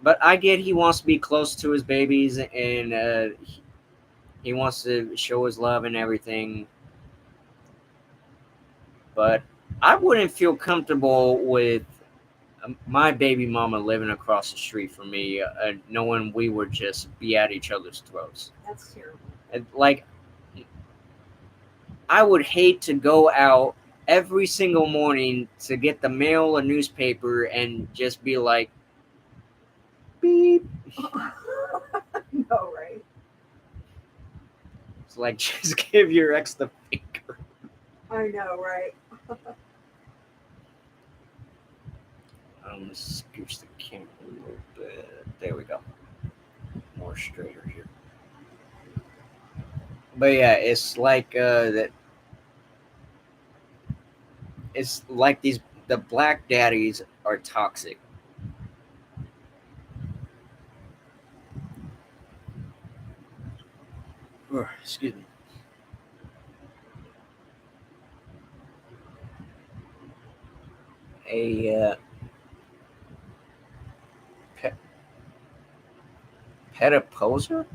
But I get he wants to be close to his babies and he wants to show his love and everything. But I wouldn't feel comfortable with my baby mama living across the street from me, knowing we would just be at each other's throats. That's terrible. Like, I would hate to go out every single morning to get the mail or newspaper and just be like, beep. No, right? It's like, just give your ex the finger. I know, right? I'm going to scooch the camera a little bit. There we go. More straighter here. But yeah, it's like that. It's like the black daddies are toxic. Excuse me. A pet poser.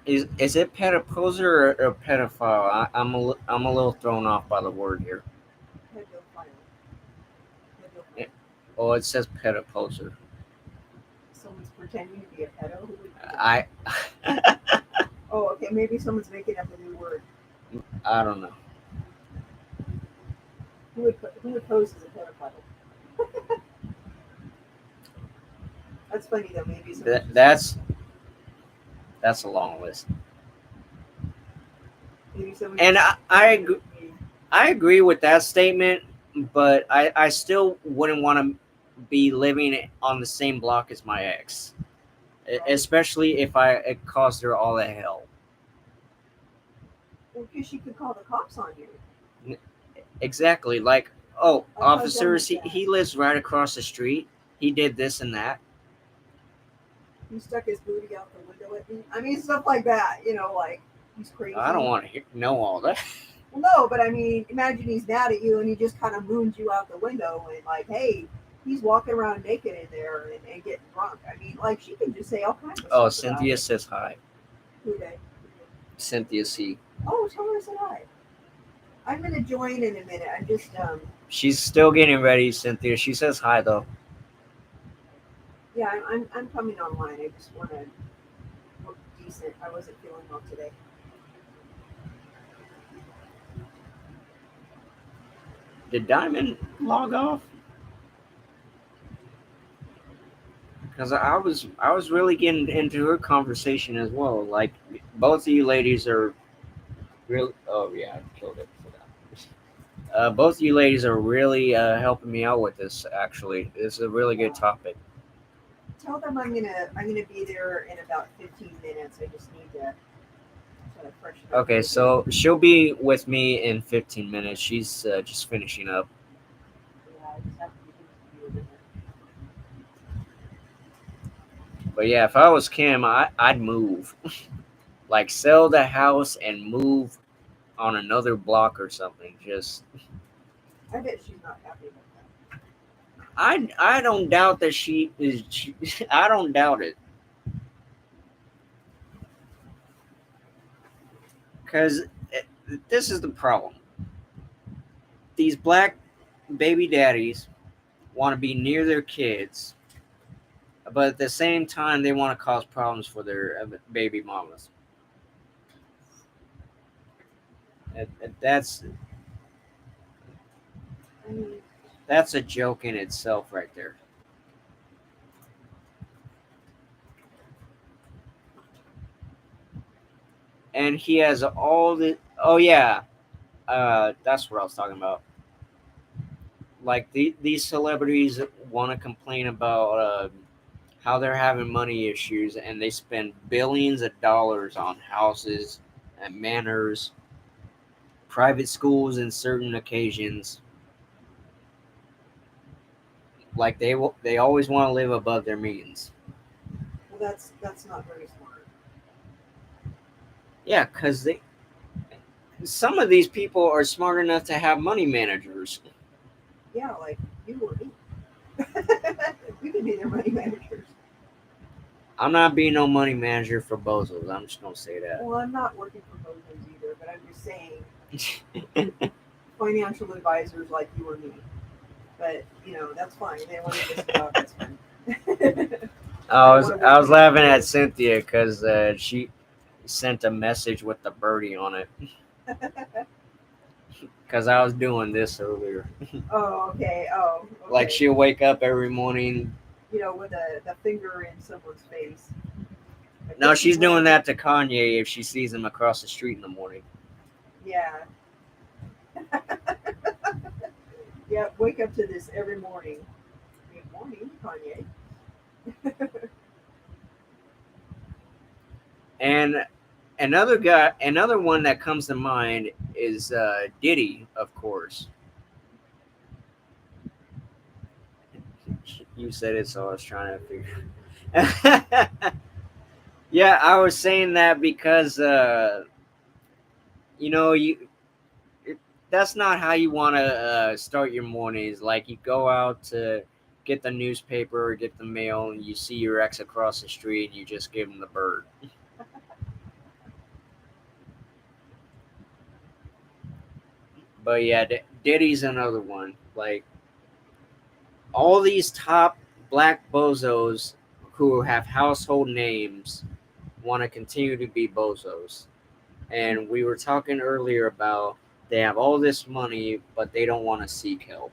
Is it poser or pedophile? I'm a little thrown off by the word here. Pedophile. Eh, Pedophile. Oh, it says poser. Someone's pretending to be a pedo. Who would do that? I Oh, okay. Maybe someone's making up a new word. I don't know. Who would pose as a pedophile? That's funny though. Maybe someone's just That's That's a long list. Maybe someone And just I agree with that statement, but I still wouldn't want to be living on the same block as my ex, right. especially if it caused her all the hell. Well, because she could call the cops on you. Exactly. Like, oh, Like, how dumb officers, is that? he lives right across the street. He did this and that. He stuck his booty out the window at me. I mean, stuff like that. Like he's I don't crazy. want to know all that. Well, no, but I mean, imagine he's mad at you and he just kind of moons you out the window and like, hey, he's walking around naked in there and getting drunk. I mean, like she can just say all kinds of Oh, stuff about Cynthia it. says hi. Who they? Cynthia C. Oh, tell her I said hi. I'm gonna join in a minute. I'm just She's still getting ready, Cynthia. She says hi though. yeah, I'm coming online. I just want to look decent. I wasn't feeling well today. Did Diamond log off? Because I was really getting into her conversation as well. Like both of you ladies are really. Oh yeah, I killed it. Both of you ladies are really helping me out with this. Actually, this is a really good Yeah. topic. Tell them I'm gonna be there in about 15 minutes. I just need to freshen up Okay, for a bit. so she'll be with me in 15 minutes. She's just finishing up. Yeah, I just have to get used to doing it. But yeah, if I was Kim, I'd move. Like sell the house and move on another block or something. Just I bet she's not happy about that. I don't doubt that she is. I don't doubt it because this is the problem. These black baby daddies want to be near their kids, but at the same time they want to cause problems for their baby mamas. That's I mean, that's a joke in itself right there. And he has all the. Oh yeah, that's what I was talking about. Like these celebrities want to complain about how they're having money issues, and they spend billions of dollars on houses and manors, private schools, in certain occasions. Like they always want to live above their means. well, that's not very smart. Yeah, because they some of these people are smart enough to have money managers. Yeah, like you or me. We could be their money managers. I'm not being no money manager for bozos. I'm just gonna say Well, I'm not working for Bozos either, but I'm just saying that. financial advisors like you or me. But that's fine. They want to just talk. That's fine. I I don't was want to I work was for you laughing at either. Cynthia because she sent a message with the birdie on it because I was doing this earlier. Oh, okay. Oh, Like okay. she'll wake up every morning. With the finger in someone's face. Like, No, this is she's what doing I'm. that to Kanye if she sees him across the street in the morning. Yeah. Yeah. Wake up to this every morning. Good morning, Kanye. And another one that comes to mind is Diddy, of course. You said it, so I was trying to figure. Yeah, I was saying that because you know you that's not how you want to start your mornings. Like you go out to get the newspaper or get the mail, and you see your ex across the street, and you just give him the bird. But yeah, Diddy's another one. Like all these top black bozos who have household names want to continue to be bozos. And we were talking earlier about they have all this money, but they don't want to seek help.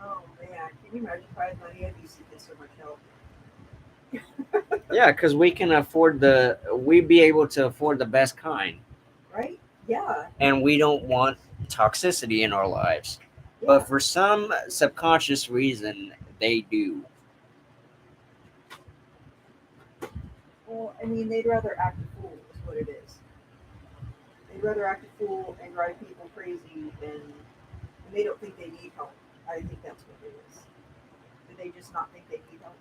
Oh man, can you imagine if I had money? I'd be seeking so much help. Yeah, because we can afford we be able to afford the best kind, right? Yeah, and we don't want toxicity in our lives. yeah. But for some subconscious reason, they do. Well, I mean, they'd rather act a fool, is what it is. They'd rather act a fool and drive people crazy and they don't think they need help. I think that's what it is. Do they just not think they need help?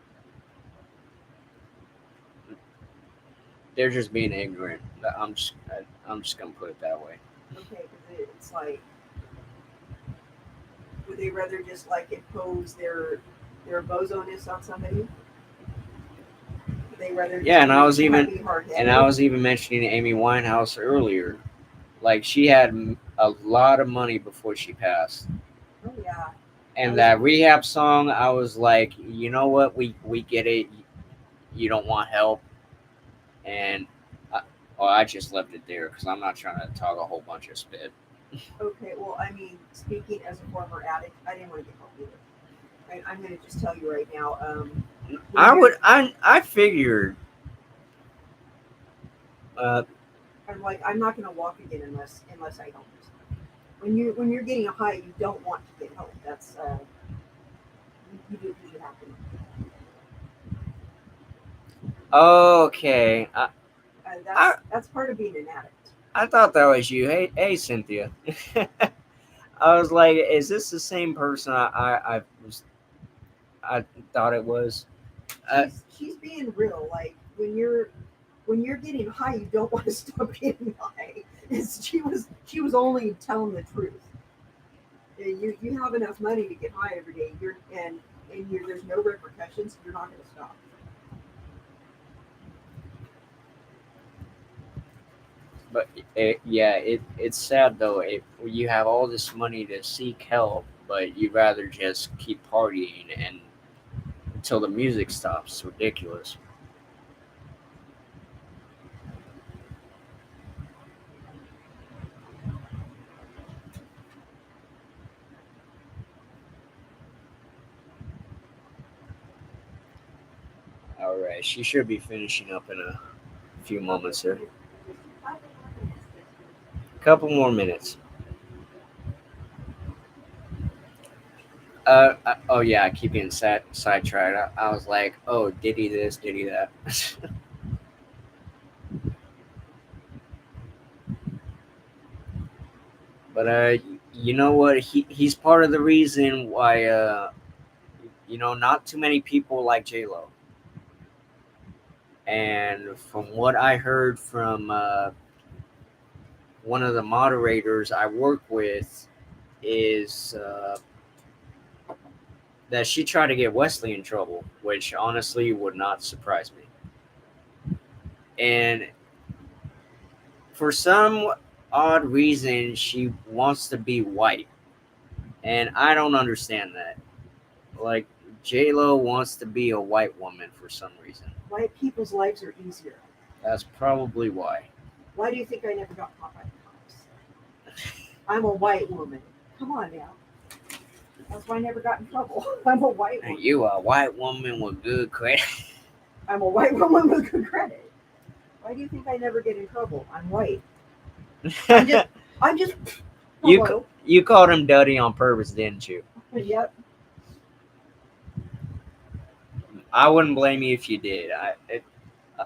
They're just being ignorant. I'm just gonna put it that way. Okay, because it's like, would they rather just like impose their bozoness on somebody? Would they rather Yeah, just be hard and I headed? was even mentioning Amy Winehouse earlier. Like she had a lot of money before she passed, Oh yeah, I and was that rehab song, I was like, you know what, we get it. You don't want help, and I, well, I just left it there because I'm not trying to talk a whole bunch of spit. okay. Well, I mean, speaking as a former addict, I didn't want to get help either. I'm going to just tell you right now. When you're, I figured, uh, I'm like, I'm not going to walk again unless I help myself. When you're getting a high, you don't want to get help. That's you do because you have to. okay, I That's part of being an addict. I thought that was you. Hey, Cynthia. I was like, is this the same person I thought it was? Uh, She's being real. Like when you're getting high, you don't want to stop getting high. She was only telling the truth. You have enough money to get high every day. There's no repercussions. You're not going to stop. but yeah, it's sad though. You have all this money to seek help, but you'd rather just keep partying and until the music stops. It's ridiculous. All right, she should be finishing up in a few Okay, moments so here. just a couple more minutes. Couple more minutes. Oh yeah, I keep getting sidetracked. I was like, oh, did he this? Did he that? But you know what? He's part of the reason why not too many people like J Lo. And from what I heard from one of the moderators I work with, is that she tried to get Wesley in trouble, which honestly would not surprise me. And for some odd reason, she wants to be white, and I don't understand that. Like J Lo wants to be a white woman for some reason. White people's lives are easier. That's probably why. Why do you think I never got caught by the cops? I'm a white woman. Come on now. That's why I never got in trouble. I'm a white woman. You a white woman with good credit. I'm a white woman with good credit. Why do you think I never get in trouble? I'm white. I'm just, I'm just, you hello. you called him Duddy on purpose, didn't you? Yep. I wouldn't blame you if you did.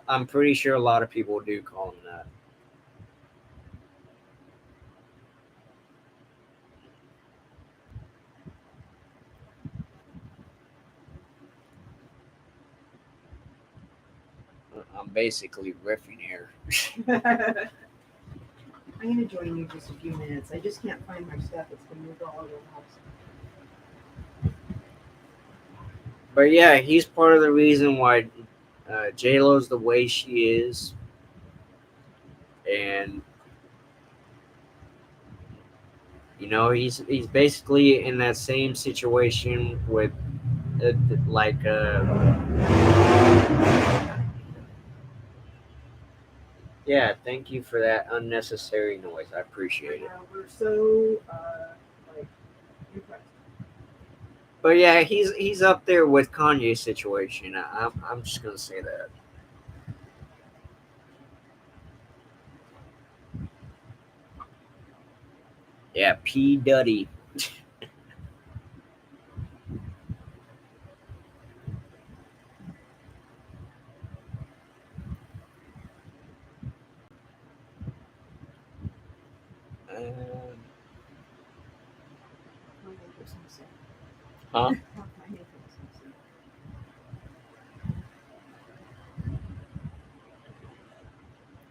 I'm pretty sure a lot of people do call him that. I'm basically riffing here. I'm gonna join you just a few minutes. I just can't find my stuff. It's been moved all over the house. But yeah, he's part of the reason why J Lo's the way she is, and he's basically in that same situation with uh, like yeah. Thank you for that unnecessary noise. I I appreciate it. know we're so like impressed. But yeah, he's up there with Kanye's situation. I'm just gonna say that. Yeah, P Duddy. Um, My neighbor's gonna say. huh? What my neighbor's gonna say.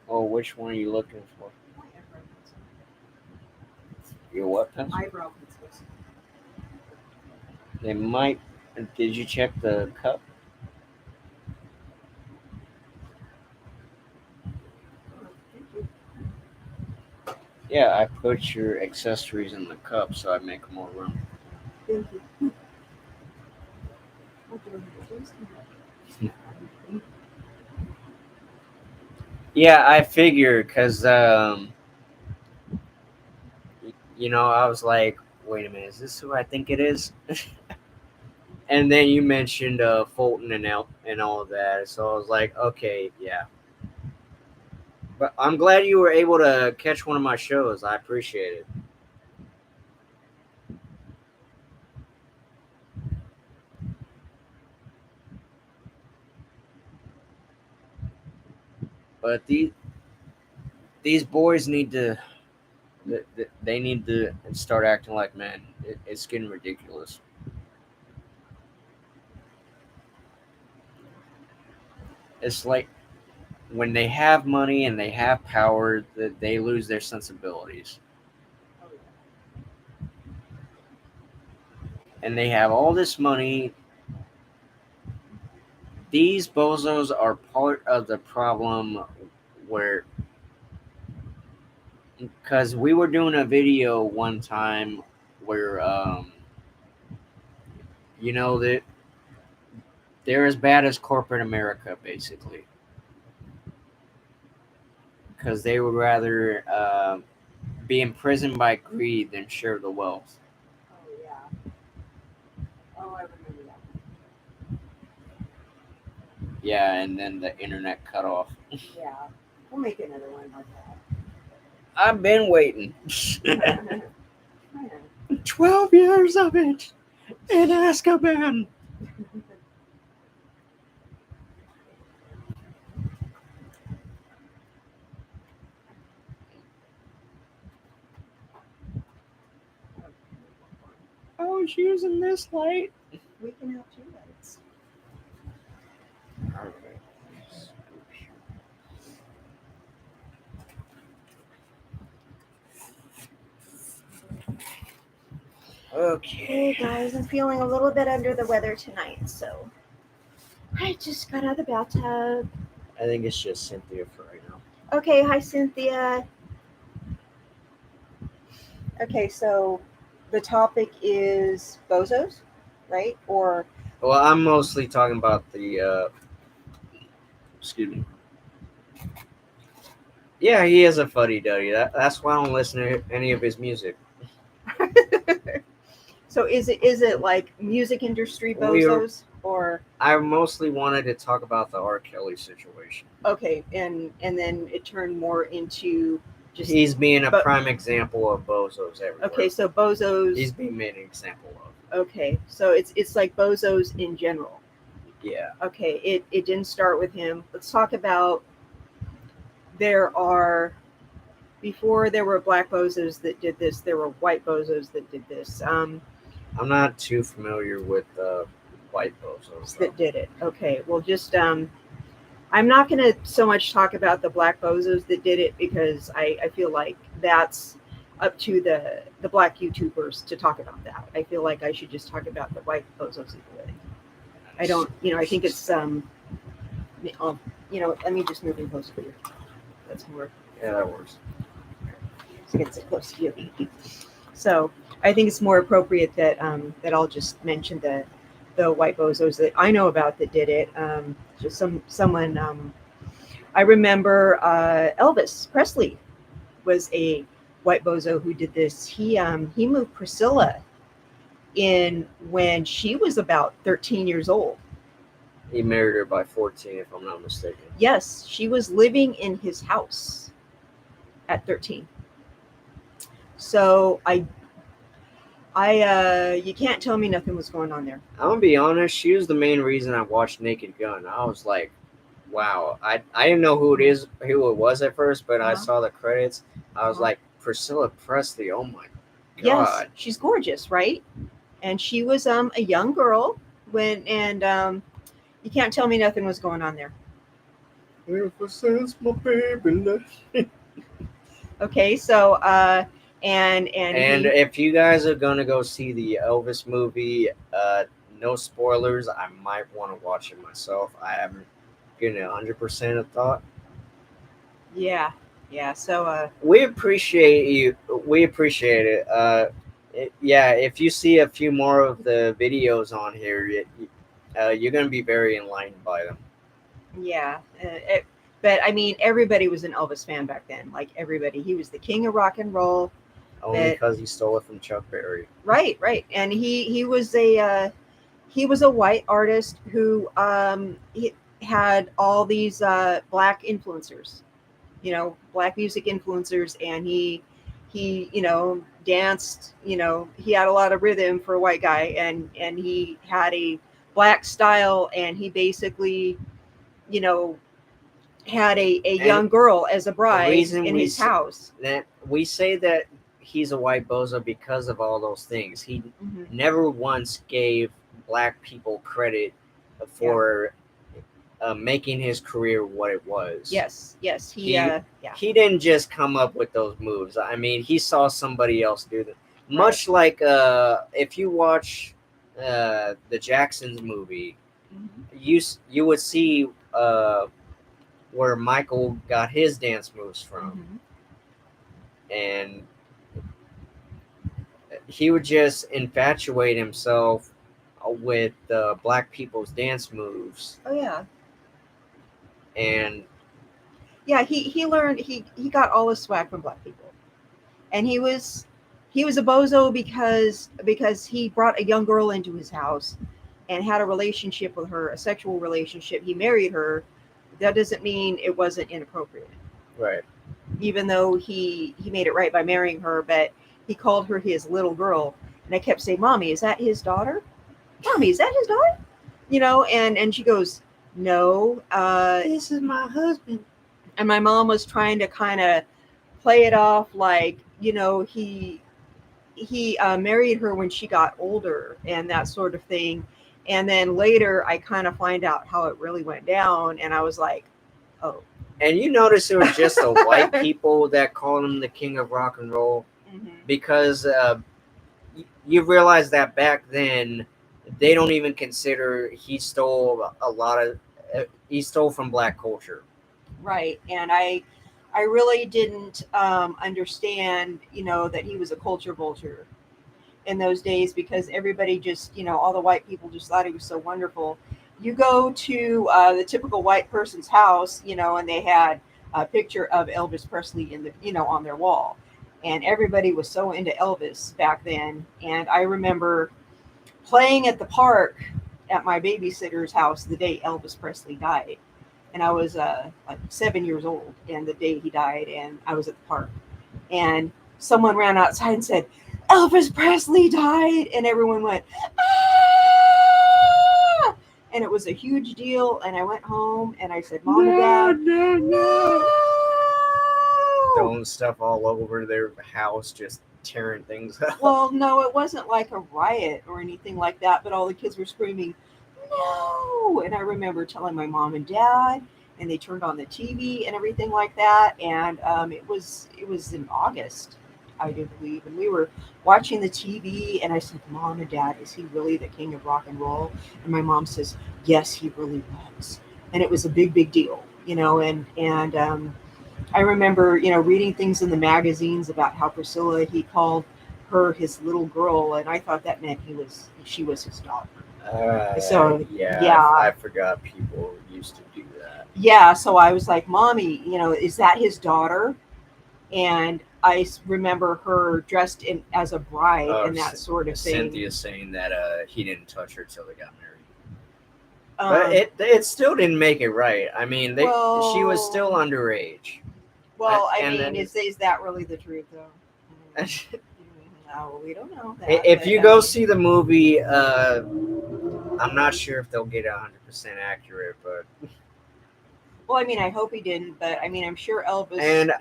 Oh, which one are you looking for? My eyebrow pencil. Your what pencil? Eyebrow pencils. They might. Did you check the cup? Oh, thank you. Yeah, I put your accessories in the cup so I make more room. Thank you. I'll do it again. Yeah, I figure because I was like, wait a minute, is this who I think it is? And then you mentioned Fulton and all of that, so I was like, okay, yeah. But I'm glad you were able to catch one of my shows. I appreciate it. But these boys need to they need to start acting like men. It's getting ridiculous. It's like when they have money and they have power, that they lose their sensibilities. Oh, yeah. And they have all this money. These bozos are part of the problem where because we were doing a video one time where that they're as bad as corporate America basically because they would rather be imprisoned by greed than share the wealth. Oh, yeah. Oh, I remember that one. Yeah, and then the internet cut off. Yeah. We'll make another one like I've been waiting. that. Yeah. 12 years of it in Azkaban. I was using this light. We can have two lights. Okay. Hey Okay. guys, I'm feeling a little bit under the weather tonight, so I just got out of the bathtub. I think it's just Cynthia for right now. Okay, hi Cynthia. Okay, so the topic is bozos, right? Or Well, I'm mostly talking about the. Excuse me. Yeah, he is a fuddy duddy. That's why I don't listen to any of his music. so is it like music industry We are. bozos or I mostly wanted to talk about the R. Kelly situation. okay, and then it turned more into just He's being a but prime example of bozos everywhere. okay, so bozos. He's being made an example of. Okay, so it's like bozos in general. Yeah. Okay, it didn't start with him. Let's talk about there are before there were black bozos that did this, there were white bozos that did this. I'm not too familiar with white bozos though. That did it. Okay, well just I'm not going to so much talk about the black bozos that did it because I feel like that's up to the black YouTubers to talk about that. I feel like I should just talk about the white bozos that did it. I don't, I think it's let me just move in closer to you. That's more. Yeah, that works. So get it close to you. So I think it's more appropriate that that I'll just mention the white bozos that I know about that did it. Just someone I remember Elvis Presley was a white bozo who did this. He moved Priscilla in when she was about 13 years old. He married her by 14, if I'm not mistaken. Yes, she was living in his house at 13. So you can't tell me nothing was going on there. I'm gonna be honest. She was the main reason I watched Naked Gun. I was like, wow. I didn't know who it was at first, but I Uh-huh. saw the credits. I was Uh-huh. like, Priscilla Presley. Oh my Yes, god. she's gorgeous, right? And she was a young girl when and you can't tell me nothing was going on there. Ever since my baby left. Okay, so and And he if you guys are gonna go see the Elvis movie, no spoilers. I might want to watch it myself. I haven't given it 100% of thought. yeah, yeah. So We appreciate you. We appreciate it. Yeah, if you see a few more of the videos on here, you're gonna be very enlightened by them. yeah, but I mean everybody was an Elvis fan back then. Like everybody, he was the king of rock and roll. Only But because he stole it from Chuck Berry. right, right, and he was a white artist who he had all these black influencers, black music influencers, and he danced. He had a lot of rhythm for a white guy, and he had a black style, and he basically you know had a And young girl as a the bride reason in his house. we say that he's a white bozo because of all those things. He Hmm. never once gave black people credit Yeah. for making his career what it was. Yes. Yes. He Yeah. he didn't just come up with those moves. I mean, he saw somebody else do them. Right. Much like if you watch the Jacksons movie, Hmm. you would see where Michael got his dance moves from, Hmm. and he would just infatuate himself with black people's dance moves, Oh yeah. and Yeah. He learned he got all his swag from black people, and he was a bozo because he brought a young girl into his house and had a relationship with her, a sexual relationship. He married her. That doesn't mean it wasn't inappropriate, right. even though he made it right by marrying her. But he called her his little girl, and I kept saying, "Mommy, is that his daughter? Mommy, is that his daughter?" And she goes, "No." This is my husband. And my mom was trying to kind of play it off like he married her when she got older and that sort of thing. And then later, I kind of find out how it really went down, and I was like, "Oh." And you notice it was just the white people that called him the king of rock and roll Hmm. because you realize that back then they don't even consider he stole a lot of he stole from black culture. Right. And I really didn't understand, that he was a culture vulture in those days, because everybody just, all the white people just thought he was so wonderful. You go to the typical white person's house, and they had a picture of Elvis Presley in the, on their wall. And everybody was so into Elvis back then. And I remember playing at the park at my babysitter's house the day Elvis Presley died. And I was like 7 years old, and the day he died, and I was at the park, and someone ran outside and said, "Elvis Presley died," and everyone went, "Ah!" And it was a huge deal. And I went home and I said, "Mom and Dad, No. no." Throwing stuff all over their house, just tearing things up. Well, no, it wasn't like a riot or anything like that, but all the kids were screaming, "No!" And I remember telling my mom and dad, and they turned on the TV and everything like that. And it was in August, I do believe, and we were watching the TV, and I said, "Mom and Dad, is he really the king of rock and roll?" And my mom says, "Yes, he really was." And it was a big, big deal, and I remember, reading things in the magazines about how Priscilla, he called her his little girl, and I thought that meant she was his daughter. So Yeah, yeah, I forgot people used to do that. yeah. So I was like, "Mommy, is that his daughter?" And remember her dressed in as a bride Oh, and that sort of thing. Cynthia's saying that he didn't touch her till they got married, but Um, it still didn't make it right. I mean, she was still well, underage, well, I and mean, then is that really the truth though? No, we don't know that, if but you I go mean, see the movie, I'm not sure if they'll get it 100% accurate, but well, I mean, I hope he didn't, but I mean, I'm sure Elvis, and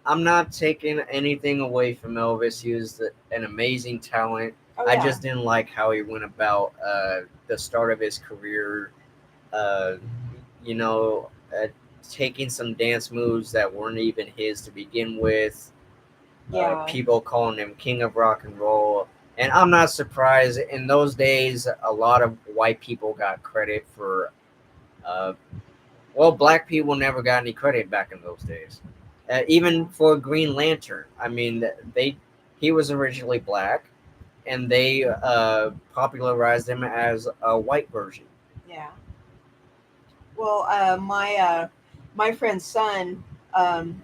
I'm not taking anything away from Elvis. He was an amazing talent. oh I yeah, just didn't like how he went about the start of his career. Uh, you know, taking some dance moves that weren't even his to begin with. yeah, People calling him king of rock and roll. And I'm not surprised. In those days, a lot of white people got credit for uh, well, black people never got any credit back in those days. yeah, Even for Green Lantern, I mean, he was originally black, and they popularized him as a white version. yeah. Well, my friend's son, um,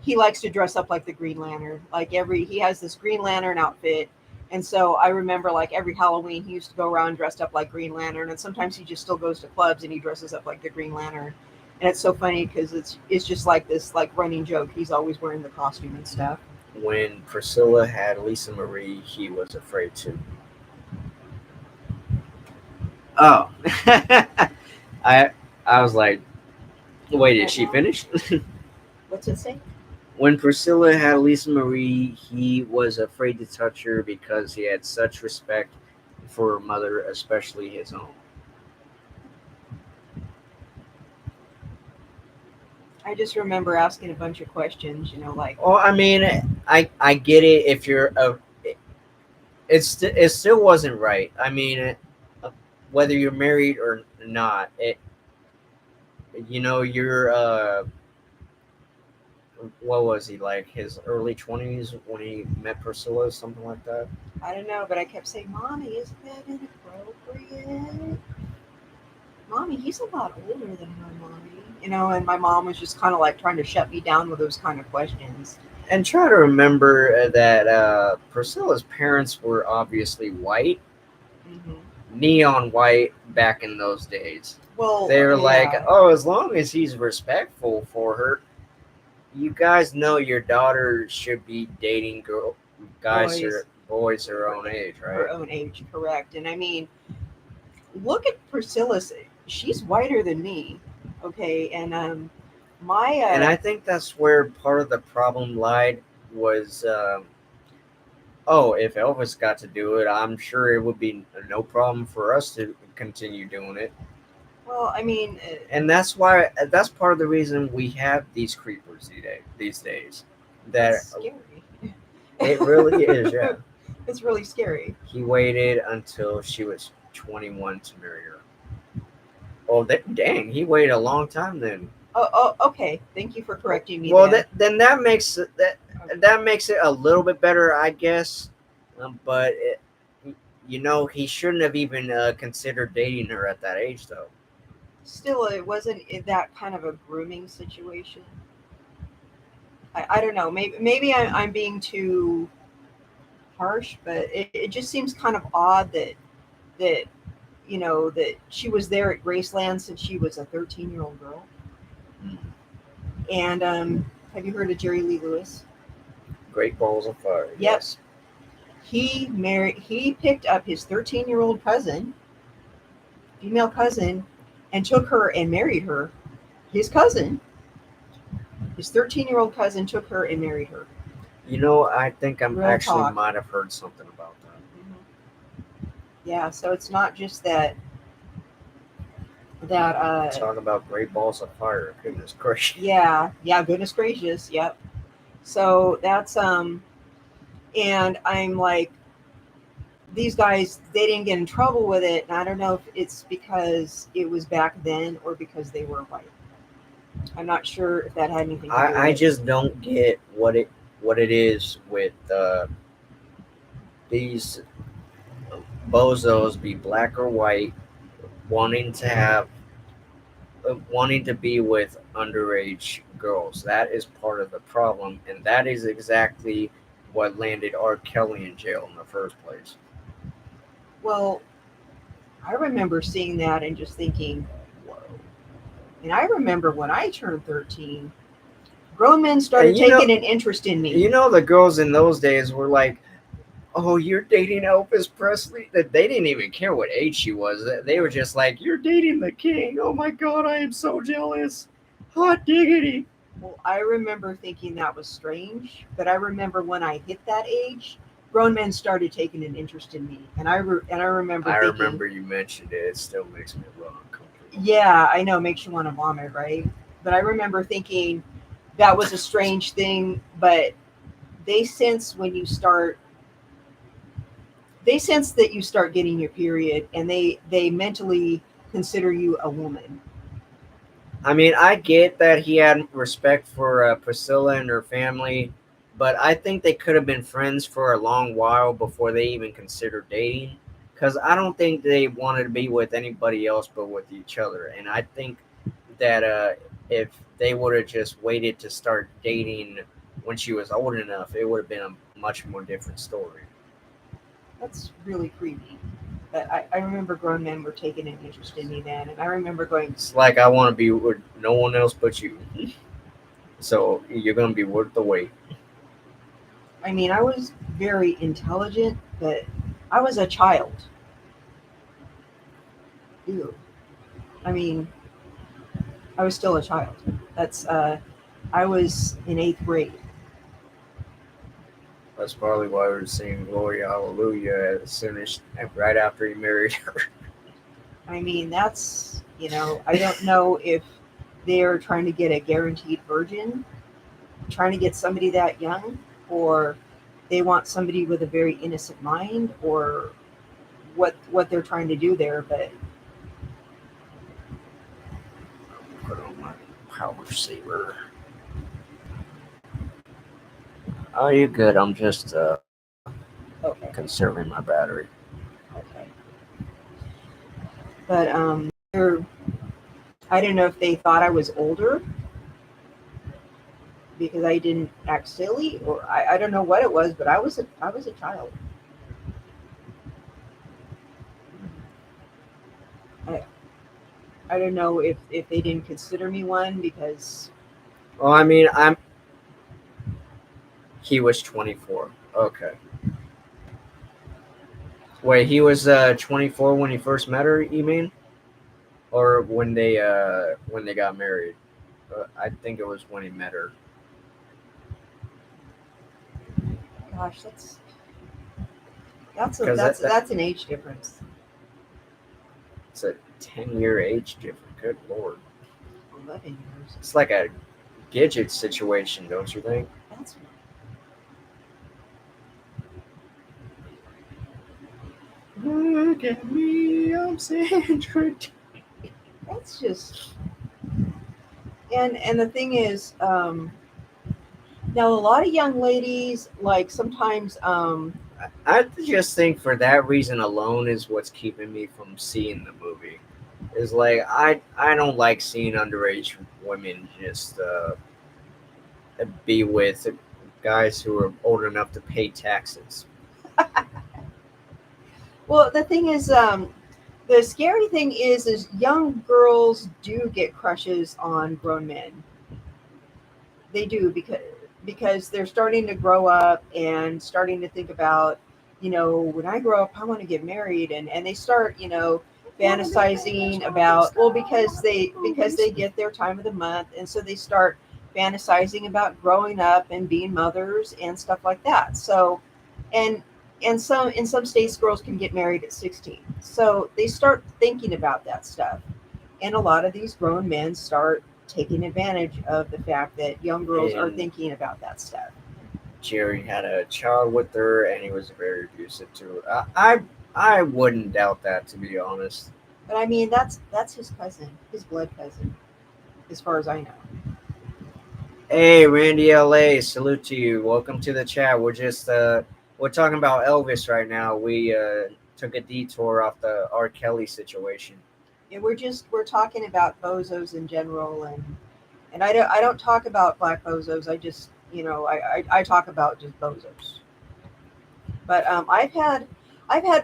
he likes to dress up like the Green Lantern. Like he has this Green Lantern outfit, and so I remember like every Halloween he used to go around dressed up like Green Lantern, and sometimes he just still goes to clubs and he dresses up like the Green Lantern, and it's so funny because it's just like this like running joke. He's always wearing the costume and stuff. When Priscilla had Lisa Marie, he was afraid to. Oh, I I was like, wait, did Right she now, finish? what's it say? When Priscilla had Lisa Marie, he was afraid to touch her because he had such respect for her mother, especially his own. I just remember asking a bunch of questions. Like Well, I mean, I get it if you're a. It still wasn't right. I mean, whether you're married or not, you're what was he like? His early 20s when he met Priscilla, something like that. I don't know, but I kept saying, "Mommy, isn't that inappropriate?" Mommy, he's a lot older than her, mommy. And my mom was just kind of like trying to shut me down with those kind of questions. And try to remember that Priscilla's parents were obviously white, Hmm. neon white back in those days. Well, They're like, yeah, oh, as long as he's respectful for her, you guys know your daughter should be dating guys or boys, boys her her, own age, her right? own age, correct. And I mean, look at Priscilla's. She's whiter than me, okay? And my And I think that's where part of the problem lied was. Oh, if Elvis got to do it, I'm sure it would be no problem for us to continue doing it. well, I mean, And that's part of the reason we have these creepers these days. that's That scary. it really is, yeah. It's really scary. He waited until she was 21 to marry her. Oh, dang, he waited a long time then. Oh, okay. Thank you for correcting me Well, then. then that makes it a little bit better, I guess. But he shouldn't have even considered dating her at that age, though. Still, it wasn't that kind of a grooming situation. I don't know. Maybe I'm being too harsh, but it just seems kind of odd that that she was there at Graceland since she was a 13-year-old girl. Mm. And have you heard of Jerry Lee Lewis? Great balls of fire, Yep. yes. He picked up his 13-year-old cousin, female cousin, and took her and married her. His cousin, his 13-year-old cousin, took her and married her. I think I'm Real actually talk. might have heard something about that. Hmm. Yeah, so it's not just that. Talk about great balls of fire. Goodness gracious. Yeah, goodness gracious, yep. So that's and I'm like, these guys, they didn't get in trouble with it, and I don't know if it's because it was back then or because they were white. I'm not sure if that had anything to do with I it. just don't get what it is with these bozos, be black or white, wanting to have wanting to be with underage girls. That is part of the problem, and that is exactly what landed R. Kelly in jail in the first place. Well, I remember seeing that and just thinking, whoa. And I remember when I turned 13, grown men And started taking an interest in me. the girls in those days were like, "Oh, you're dating Elvis Presley." That they didn't even care what age she was. They were just like, "You're dating the king." Oh my god, I am so jealous. Hot diggity. Well, I remember thinking that was strange, but I remember when I hit that age, grown men started taking an interest in me, and I remember I thinking, remember you mentioned it. It still makes me a little uncomfortable. yeah, I know, it makes you want to vomit, right? But I remember thinking that was a strange thing, but they sense when you start they sense that you start getting your period, and they mentally consider you a woman. I mean, I get that he had respect for Priscilla and her family, but I think they could have been friends for a long while before they even considered dating. Because I don't think they wanted to be with anybody else but with each other. And I think that if they would have just waited to start dating when she was old enough, it would have been a much more different story. That's really creepy. But I remember grown men were taking an interest in me then, and I remember going, It's like I want to be with no one else but you. So you're going to be worth the wait. I mean, I was very intelligent, but I was a child. Ew. I mean, I was still a child. That's I was in eighth grade. That's probably why we were singing Gloria Hallelujah as soon as right after he married her. I mean, that's I don't know if they're trying to get a guaranteed virgin, trying to get somebody that young, or they want somebody with a very innocent mind, or what they're trying to do there. But Put on my power saver. Oh, you're good. I'm just okay, conserving my battery. okay. But I don't know if they thought I was older because I didn't act silly, or I don't know what it was, but I was a child. I I don't know if they didn't consider me one because Well, I mean, he was 24. Okay. Wait, he was 24 when he first met her. You mean, or when they got married? I think it was when he met her. gosh, that's a Because that's an age difference. it's a 10-year age difference. Good lord. 11 years. It's like a Gidget situation, don't you think? That's Look at me, I'm Sandra. that's just and the thing is, now a lot of young ladies like sometimes I just think for that reason alone is what's keeping me from seeing the movie. Is like I don't like seeing underage women just be with guys who are old enough to pay taxes. well the thing is the scary thing is young girls do get crushes on grown men. They do because they're starting to grow up and starting to think about, when I grow up I want to get married, and they start, fantasizing about, well, because they get their time of the month, and so they start fantasizing about growing up and being mothers and stuff like that. So and some in some states girls can get married at 16, so they start thinking about that stuff, and a lot of these grown men start taking advantage of the fact that young girls are And thinking about that stuff. Jerry had a child with her, and he was very abusive to her. I wouldn't doubt that, to be honest. But I mean, that's his cousin, his blood cousin, as far as I know. Hey, Randy LA, salute to you. Welcome to the chat. We're talking about Elvis right now. We took a detour off the R. Kelly situation. And we're talking about bozos in general, and I don't talk about black bozos. I just I talk about just bozos. But I've had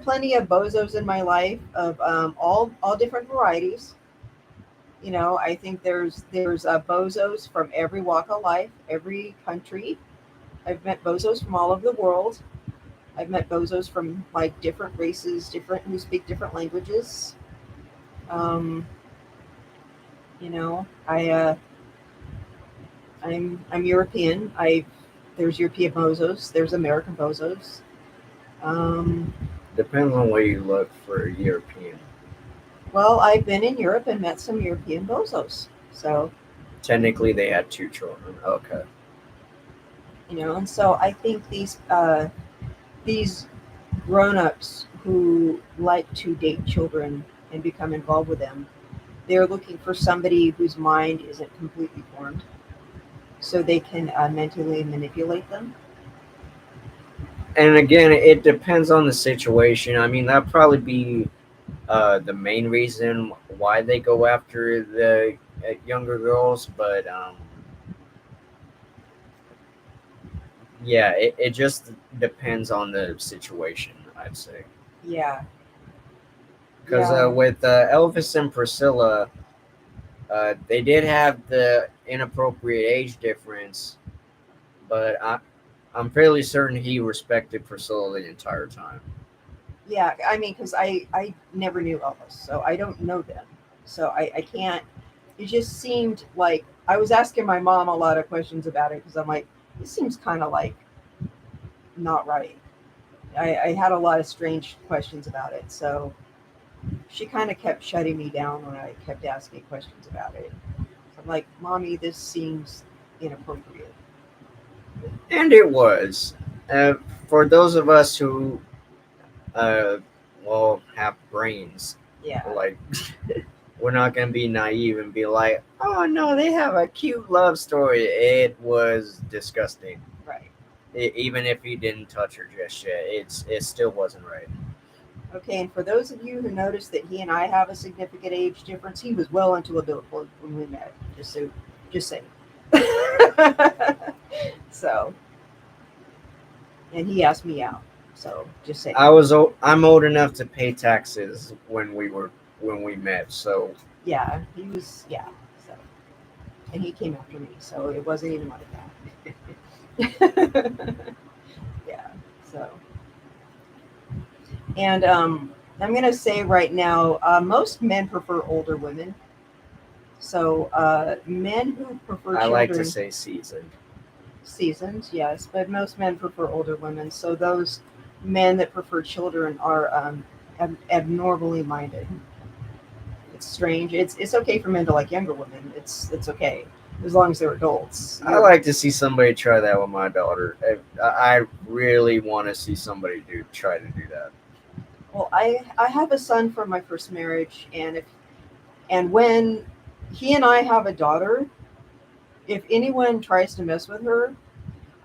plenty of bozos in my life of all different varieties. I think there's bozos from every walk of life, every country. I've met bozos from all over the world. I've met bozos from like different races, different who speak different languages. Um, I'm European. There's European bozos. There's American bozos. Um, Depends on where you look for European. well, I've been in Europe and met some European bozos. So Technically, they had two children. Okay. and so I think these grown-ups who like to date children and become involved with them, they're looking for somebody whose mind isn't completely formed, so they can mentally manipulate them. And again, it depends on the situation. I mean, that'd probably be the main reason why they go after the younger girls. But yeah, it just depends on the situation, I'd say. Yeah, Because yeah, with Elvis and Priscilla, they did have the inappropriate age difference, but I'm fairly certain he respected Priscilla the entire time. yeah. I mean, because I never knew Elvis, so I don't know them, so I can't. It just seemed like I was asking my mom a lot of questions about it because I'm like, this seems kind of like not right. I had a lot of strange questions about it, so she kind of kept shutting me down when I kept asking questions about it. So I'm like, Mommy, this seems inappropriate. And it was. Uh, for those of us who, uh, well, have brains, Yeah, like, we're not going to be naive and be like, oh no, they have a cute love story. It was disgusting. right. Even if he didn't touch her just yet, it still wasn't right. Okay, and for those of you who noticed that he and I have a significant age difference, he was well into adulthood when we met. Just saying. So, and he asked me out. So, just saying. I'm old enough to pay taxes when we met, so Yeah, he was. Yeah. So, and he came after me, so it wasn't even like that. Yeah. So, and I'm gonna say right now, most men prefer older women. So, men who prefer I like to children, say seasoned. seasoned, yes, but most men prefer older women. So those men that prefer children are abnormally minded. It's strange. It's okay for men to like younger women. It's okay as long as they're adults. I like to see somebody try that with my daughter. I really want to see somebody try to do that. Well, I have a son from my first marriage, and when he and I have a daughter, if anyone tries to mess with her,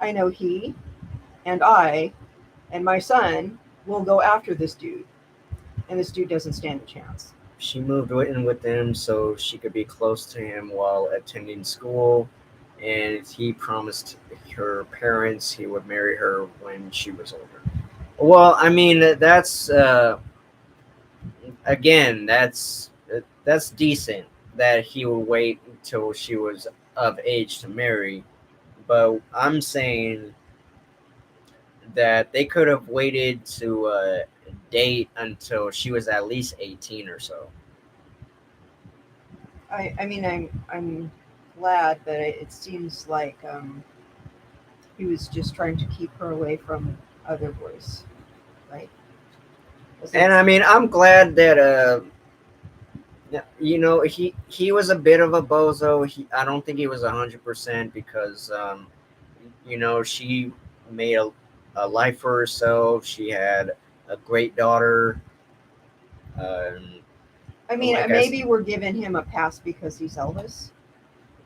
I know he and I and my son will go after this dude, and this dude doesn't stand a chance. She moved in with them so she could be close to him while attending school, and he promised her parents he would marry her when she was older. Well, I mean that's again that's decent that he would wait until she was of age to marry, but I'm saying that they could have waited to date until she was at least 18 or so. I mean I'm glad, but it seems like he was just trying to keep her away from other boys, right? 'Cause And I mean, I'm glad that he was a bit of a bozo. I don't think he was 100% because she made a life for herself. She had a great daughter. Um, I mean like maybe we're giving him a pass because he's Elvis.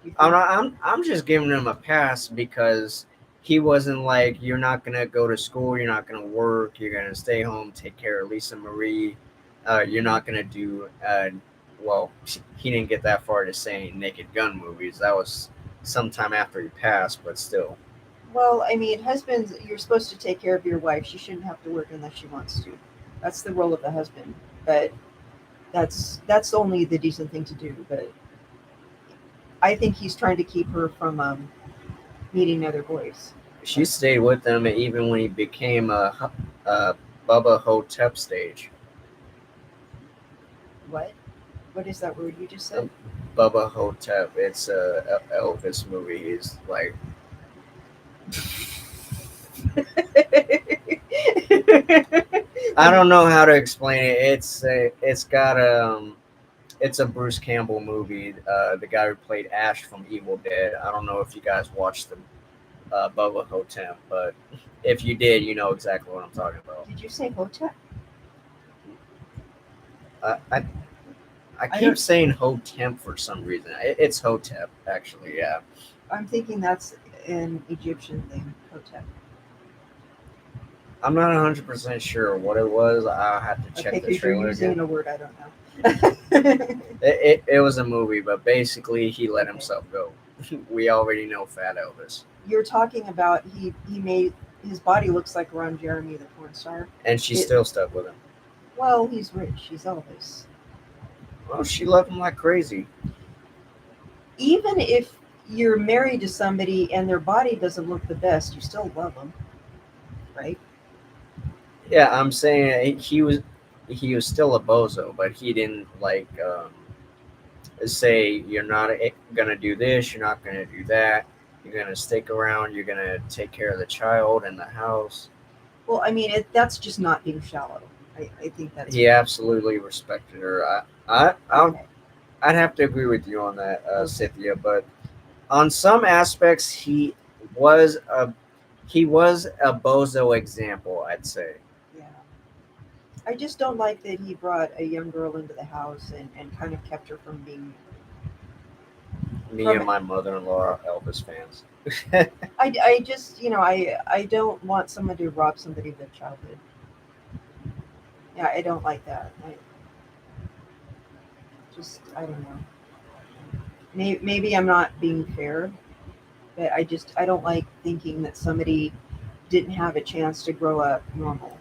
Do you I'm think? not, I'm just giving him a pass because he wasn't like, you're not gonna go to school, you're not gonna work, you're gonna stay home, take care of Lisa Marie. You're not gonna do well, he didn't get that far to saying Naked Gun movies. That was sometime after he passed, but still. Well, I mean, husbands, you're supposed to take care of your wife. She shouldn't have to work unless she wants to. That's the role of the husband. But that's only the decent thing to do. But I think he's trying to keep her from meeting other boys. She stayed with him even when he became a Bubba Hotep stage. What? What is that word you just Uh, said? Bubba Hotep. It's a Elvis movie. He's like, I don't know how to explain it. It's got it's a Bruce Campbell movie. The guy who played Ash from Evil Dead. I don't know if you guys watched the Bubba Hotep, but if you did, you know exactly what I'm talking about. Did you say Hotep? I I, I I keep don't. saying Hotep for some reason. It's Hotep actually. Yeah, I'm thinking that's an Egyptian thing. Hotep. I'm not 100% sure what it was. I'll have to Okay, check the because you're trailer using again. a word I don't know. It was a movie, but basically he let Okay. himself go. We already know Fat Elvis, You're talking about he made his body looks like Ron Jeremy, the porn star. and she It still stuck with him. well, he's rich. He's Elvis. Well, she loved him like crazy. Even if you're married to somebody and their body doesn't look the best, you still love them, right? Yeah, I'm saying he was still a bozo, but he didn't like say you're not gonna do this, you're not gonna do that, you're gonna stick around, you're gonna take care of the child and the house. Well, I mean, that's just not being shallow. I think that's He absolutely respected her. okay. I'd have to agree with you on that, Okay. Cynthia. But on some aspects, was a he was a bozo example. I'd say Yeah. I just don't like that he brought a young girl into the house and kind of kept her from being me from and my mother-in-law are Elvis fans. I just I don't want someone to rob somebody of their childhood. Yeah, I don't like that. I don't know. Maybe I'm not being fair, but I don't like thinking that somebody didn't have a chance to grow up normal.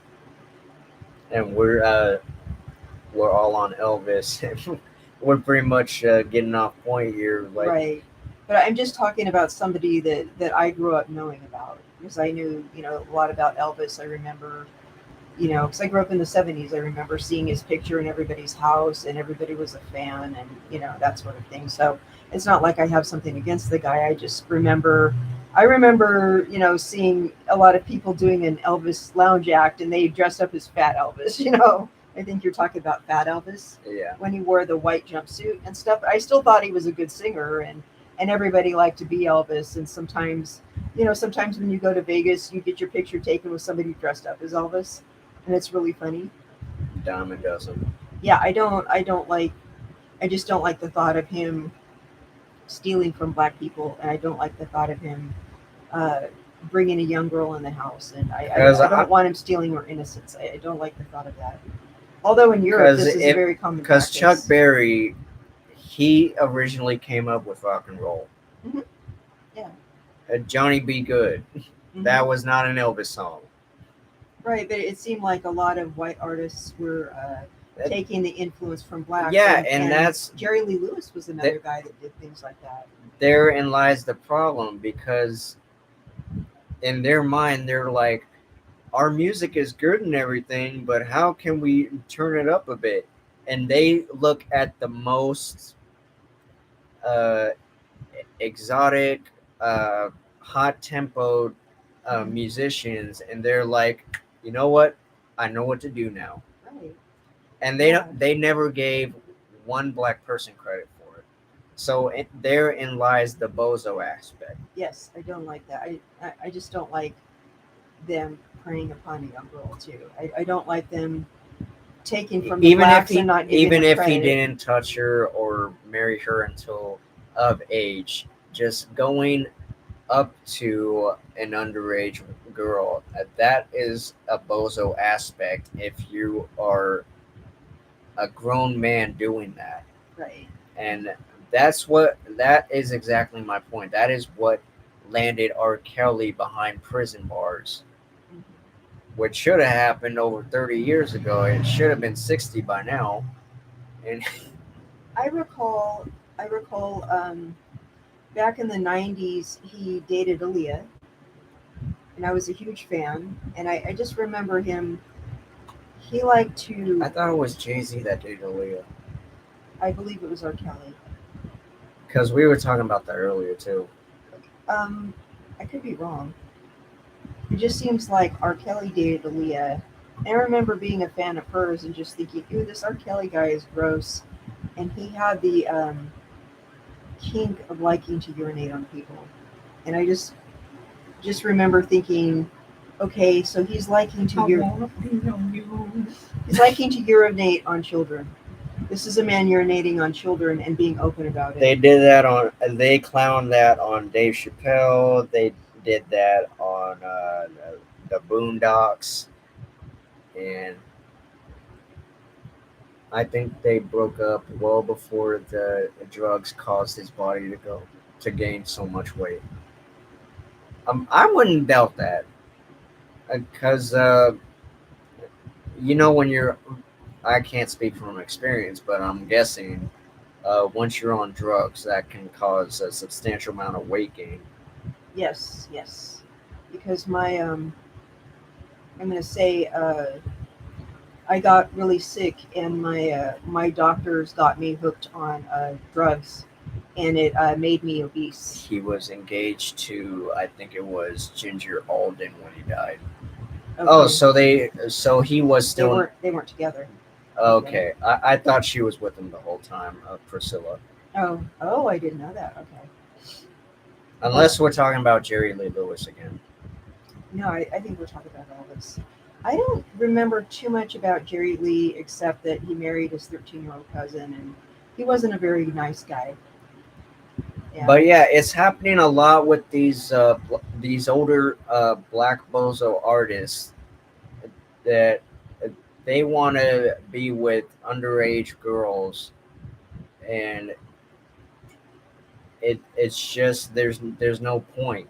And we're all on Elvis. We're pretty much getting off point here. Like, Right. But I'm just talking about somebody that I grew up knowing about because I knew, a lot about Elvis. I remember, because I grew up in the 70s, I remember seeing his picture in everybody's house and everybody was a fan and, that sort of thing. So it's not like I have something against the guy. I remember, seeing a lot of people doing an Elvis lounge act and they dressed up as Fat Elvis, I think you're talking about Fat Elvis yeah, when he wore the white jumpsuit and stuff. I still thought he was a good singer and everybody liked to be Elvis. And sometimes, sometimes when you go to Vegas, you get your picture taken with somebody dressed up as Elvis, and it's really funny. Diamond doesn't. Yeah, I just don't like the thought of him stealing from black people, and I don't like the thought of him uh, bringing a young girl in the house, and Because I don't want him stealing her innocence. I don't like the thought of that. Although in Europe, this is a if very common because Chuck practice. Berry, he originally came up with rock and roll. Hmm. Yeah. Johnny Be Good. Hmm. That was not an Elvis song. Right, but it seemed like a lot of white artists were That, taking the influence from blacks, yeah, and and Jerry Lee Lewis was that another guy that did things like that. therein lies the problem because in their mind they're like, our music is good and everything, but how can we turn it up a bit? And they look at the most uh, exotic, uh, hot tempoed Hmm. musicians, and they're like, you know what? I know what to do now. Right. And Yeah. they never gave one black person credit for it. So therein lies the bozo aspect. Yes, I don't like that. I just don't like them preying upon a young girl too. I don't like them taking from the blacks and not giving Even them if he credit. didn't touch her or marry her until of age, just going up to an underage girl, that is a bozo aspect if you are a grown man doing that. Right. And that is exactly my point. That is what landed R. Kelly behind prison bars, Mhm. which should have happened over 30 years ago. It should have been 60 by now. And I recall. I recall. Back in the '90s, he dated Aaliyah, and I was a huge fan. And I just remember him. He liked I to. thought it was Jay-Z that did Aaliyah, I believe it was R. Kelly. because we were talking about that earlier too. Um, I could be wrong. It just seems like R. Kelly dated Aaliyah. And I remember being a fan of hers and just thinking, "Ooh, this R. Kelly guy is gross." And he had the kink of liking to urinate on people. And I just remember thinking, okay, so he's liking to urinate on children. This is a man urinating on children and being open about it. They did that on. They clowned that on Dave Chappelle. They did that on the Boondocks, and I think they broke up well before the drugs caused his body to gain so much weight. I wouldn't doubt that, because when you're, I can't speak from experience, but I'm guessing once you're on drugs, that can cause a substantial amount of weight gain. Yes, yes. Because I'm going to say, I got really sick, and my doctors got me hooked on drugs, and it made me obese. He was engaged to, I think it was Ginger Alden when he died. Oh, Okay, so he was still they weren't together. Okay. okay. I thought she was with him the whole time, Priscilla. Oh, I didn't know that. Okay. Well, Unless we're talking about Jerry Lee Lewis again. no, I think we're talking about Elvis. I don't remember too much about Jerry Lee except that he married his 13-year-old cousin, and he wasn't a very nice guy. Yeah. But yeah, it's happening a lot with these older black bozo artists that they want to be with underage girls, and it's just there's no point.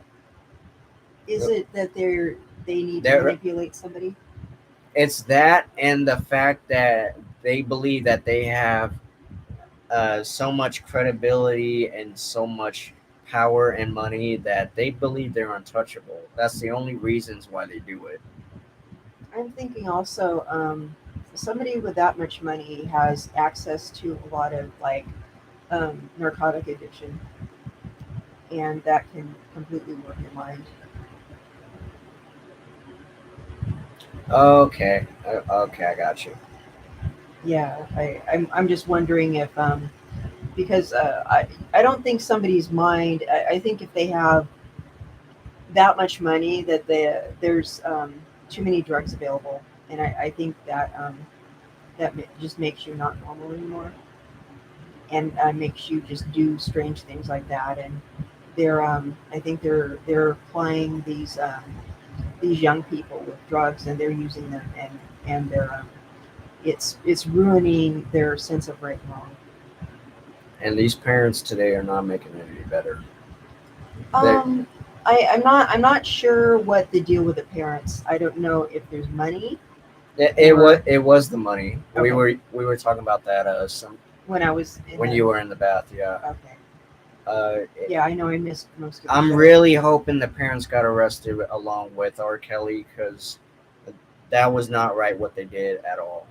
Is it that they need to There, manipulate somebody? it's that and the fact that they believe that they have so much credibility and so much power and money that they believe they're untouchable. That's the only reasons why they do it. I'm thinking also, somebody with that much money has access to a lot of like narcotic addiction, and that can completely warp your mind. Okay, okay, I got you. Yeah, I'm just wondering if because I don't think somebody's mind. I think if they have that much money, that there's too many drugs available, and I think that just makes you not normal anymore, and makes you just do strange things like that. And I think they're applying these young people with drugs, and they're using them, and it's ruining their sense of right and wrong. And these parents today are not making it any better. They Um, I'm not sure what the deal with the parents. I don't know if there's money or it was the money. We okay. were talking about that some When I was in when the you were in the bath. Yeah. okay, Uh, yeah, I know I missed most of the I'm show. really hoping the parents got arrested along with R. Kelly, because that was not right what they did at all.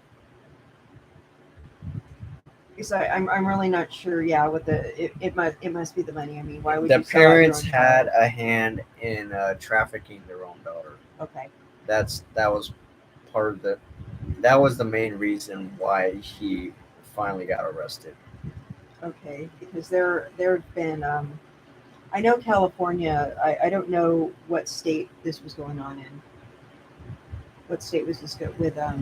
Because I'm really not sure. Yeah, what it must be the money. I mean, why would The you sell out your parents own had child? a hand in trafficking their own daughter. Okay, That was part of the that was the main reason why he finally got arrested. okay, because there've been I know California. I don't know what state this was going on in. What state was this with R.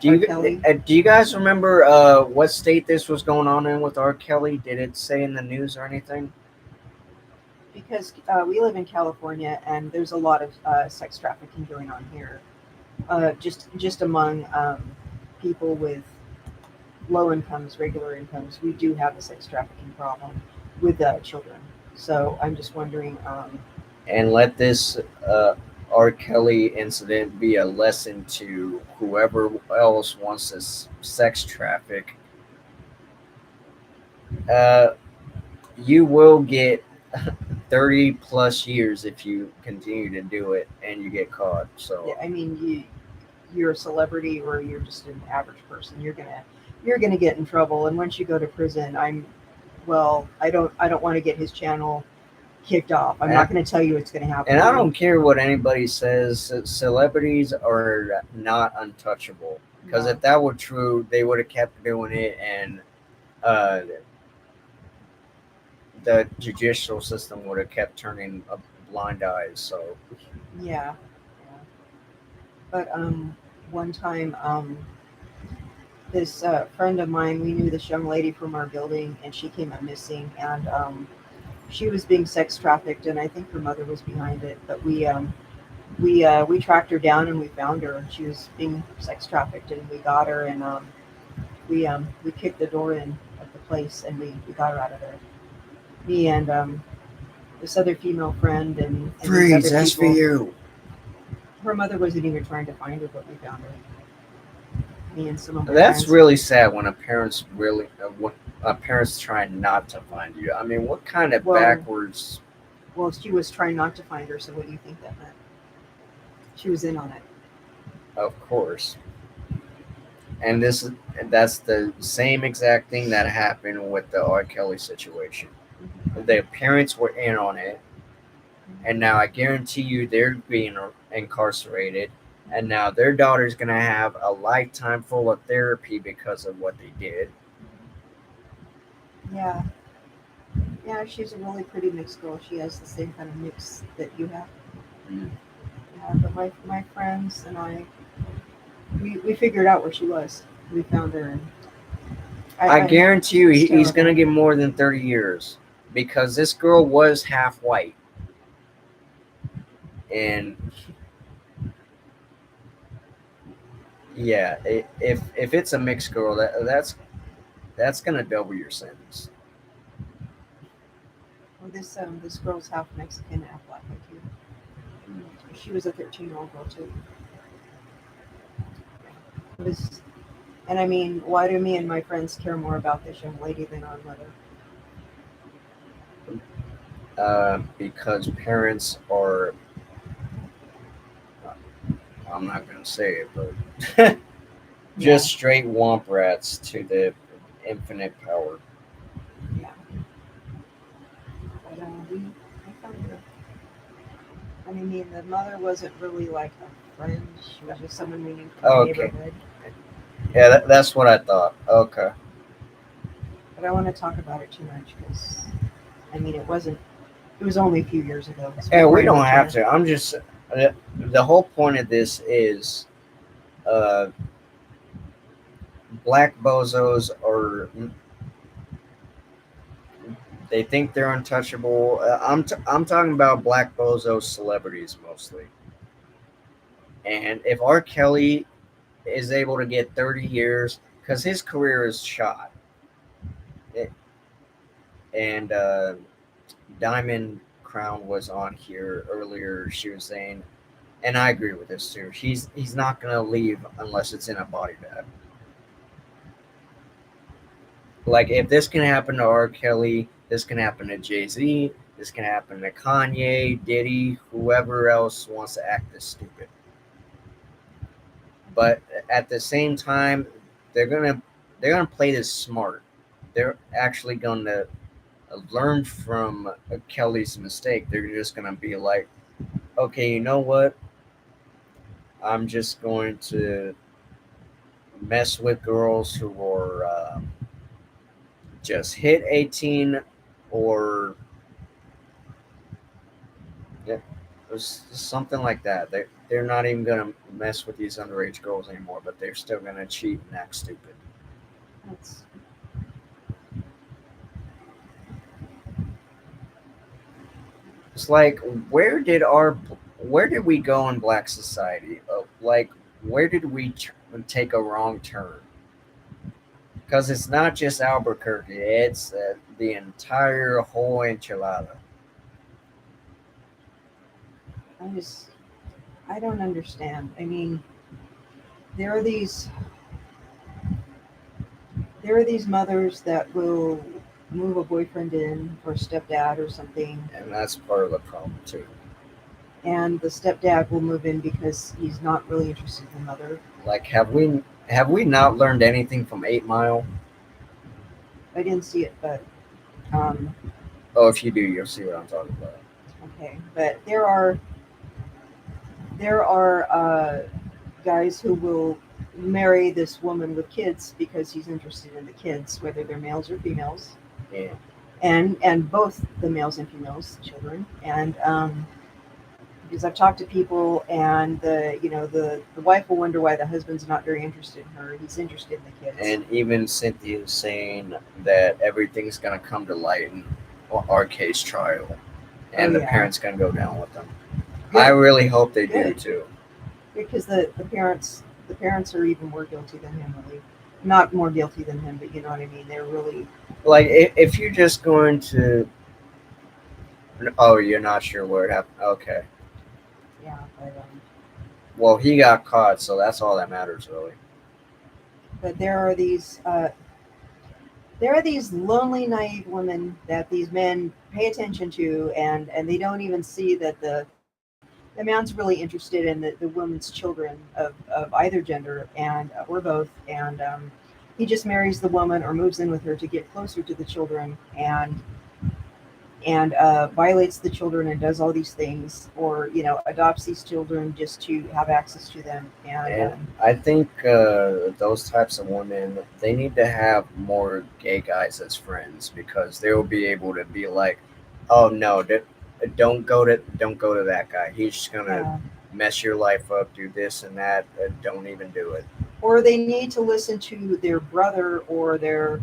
Kelly? Do you guys remember what state this was going on in with R. Kelly? Did it say in the news or anything? Because we live in California, and there's a lot of sex trafficking going on here. Just among people with low incomes, regular incomes, we do have a sex trafficking problem with children. So I'm just wondering, And let this uh, R. Kelly incident be a lesson to whoever else wants to sex traffic. Uh, you will get 30 plus years if you continue to do it and you get caught. yeah, So, I mean, you're a celebrity or you're just an average person. You're gonna get in trouble. And once you go to prison, I don't want to get his channel kicked off. I'm and, not going to tell you what's going to happen and to I you. don't care what anybody says, celebrities are not untouchable. Because No, if that were true, they would have kept doing it, and uh, the judicial system would have kept turning a blind eyes. So, yeah, yeah. But one time, this friend of mine, we knew this young lady from our building, and she came up missing, and she was being sex trafficked, and I think her mother was behind it. But we tracked her down and we found her, and she was being sex trafficked, and we got her, and we kicked the door in of the place, and we got her out of there. Me and this other female friend and these other freeze, people. SVU. Her mother wasn't even trying to find her, but we found her. Me and some of my That's friends. really sad when a parent's really when a parent's trying not to find you. I mean, what kind of Well, backwards? well, she was trying not to find her. So what do you think that meant? She was in on it. Of course, and this is that's the same exact thing that happened with the R. Kelly situation. The parents were in on it, and now I guarantee you they're being incarcerated, and now their daughter's gonna have a lifetime full of therapy because of what they did. Yeah, yeah. She's a really pretty mixed girl. She has the same kind of mix that you have. Mm. Yeah, but my friends and we figured out where she was. We found her, and I I guarantee you it's he's gonna terrible. get more than 30 years because this girl was half white, and yeah, if it's a mixed girl, that's gonna double your sentence. Well, this girl's half Mexican, half black like you. She was a 13-year-old girl too. It was, and I mean, why do me and my friends care more about this young lady than our mother? Because parents are, I'm not gonna say it, but Yeah, just straight womp rats to the infinite power. yeah. But I found her. And I mean, the mother wasn't really like a friend. She was just someone we knew from the Okay, neighborhood. yeah, that's what I thought. Okay, But I want to talk about it too much because, I mean, it wasn't. It was only a few years ago. It's yeah, before we I don't moved have here. to. I'm just the whole point of this is uh, black bozos are they think they're untouchable. I'm talking about black bozo celebrities mostly. And if R. Kelly is able to get 30 years because his career is shot, it, and Diamond Crown was on here earlier. She was saying, and I agree with this too. He's not gonna leave unless it's in a body bag. Like if this can happen to R. Kelly, this can happen to Jay-Z, this can happen to Kanye, Diddy, whoever else wants to act this stupid. But at the same time, they're gonna they're gonna play this smart. They're actually gonna learn from Kelly's mistake. They're just gonna be like, okay, you know what? I'm just going to mess with girls who are just hit 18 or yeah, something like that. They're not even gonna mess with these underage girls anymore, but they're still gonna cheat and act stupid. That's It's like where did we go in black society? Like where did we take a wrong turn? Because it's not just Albuquerque; it's the entire whole enchilada. I just, I don't understand. I mean, there are these, there are these mothers that will move a boyfriend in or stepdad or something, And that's part of the problem too. and the stepdad will move in because he's not really interested in the mother. Like, have we not learned anything from 8 Mile? I didn't see it, but um, Oh, if you do, you'll see what I'm talking about. okay. But there are guys who will marry this woman with kids because he's interested in the kids, whether they're males or females, Yeah, and both the males and females children. And because I've talked to people, and the wife will wonder why the husband's not very interested in her. He's interested in the kids. and even Cynthia's saying that everything's gonna come to light in our case trial, Oh and the yeah, parents gonna go down with them. I good, really hope they do good, too. because the parents are even more guilty than him. Really, not more guilty than him, but you know what I mean. They're really, Like, if you're just going to, oh, you're not sure where it happened. Okay, yeah. well, he got caught, so that's all that matters, really. But there are these lonely, naive women that these men pay attention to, and they don't even see that the man's really interested in the woman's children of either gender, and or both, and he just marries the woman or moves in with her to get closer to the children, and violates the children and does all these things, or adopts these children just to have access to them, and And I think those types of women, they need to have more gay guys as friends because they will be able to be like, oh no, don't go to that guy. He's just gonna yeah. mess your life up, do this and that. Don't even do it. Or they need to listen to their brother, or their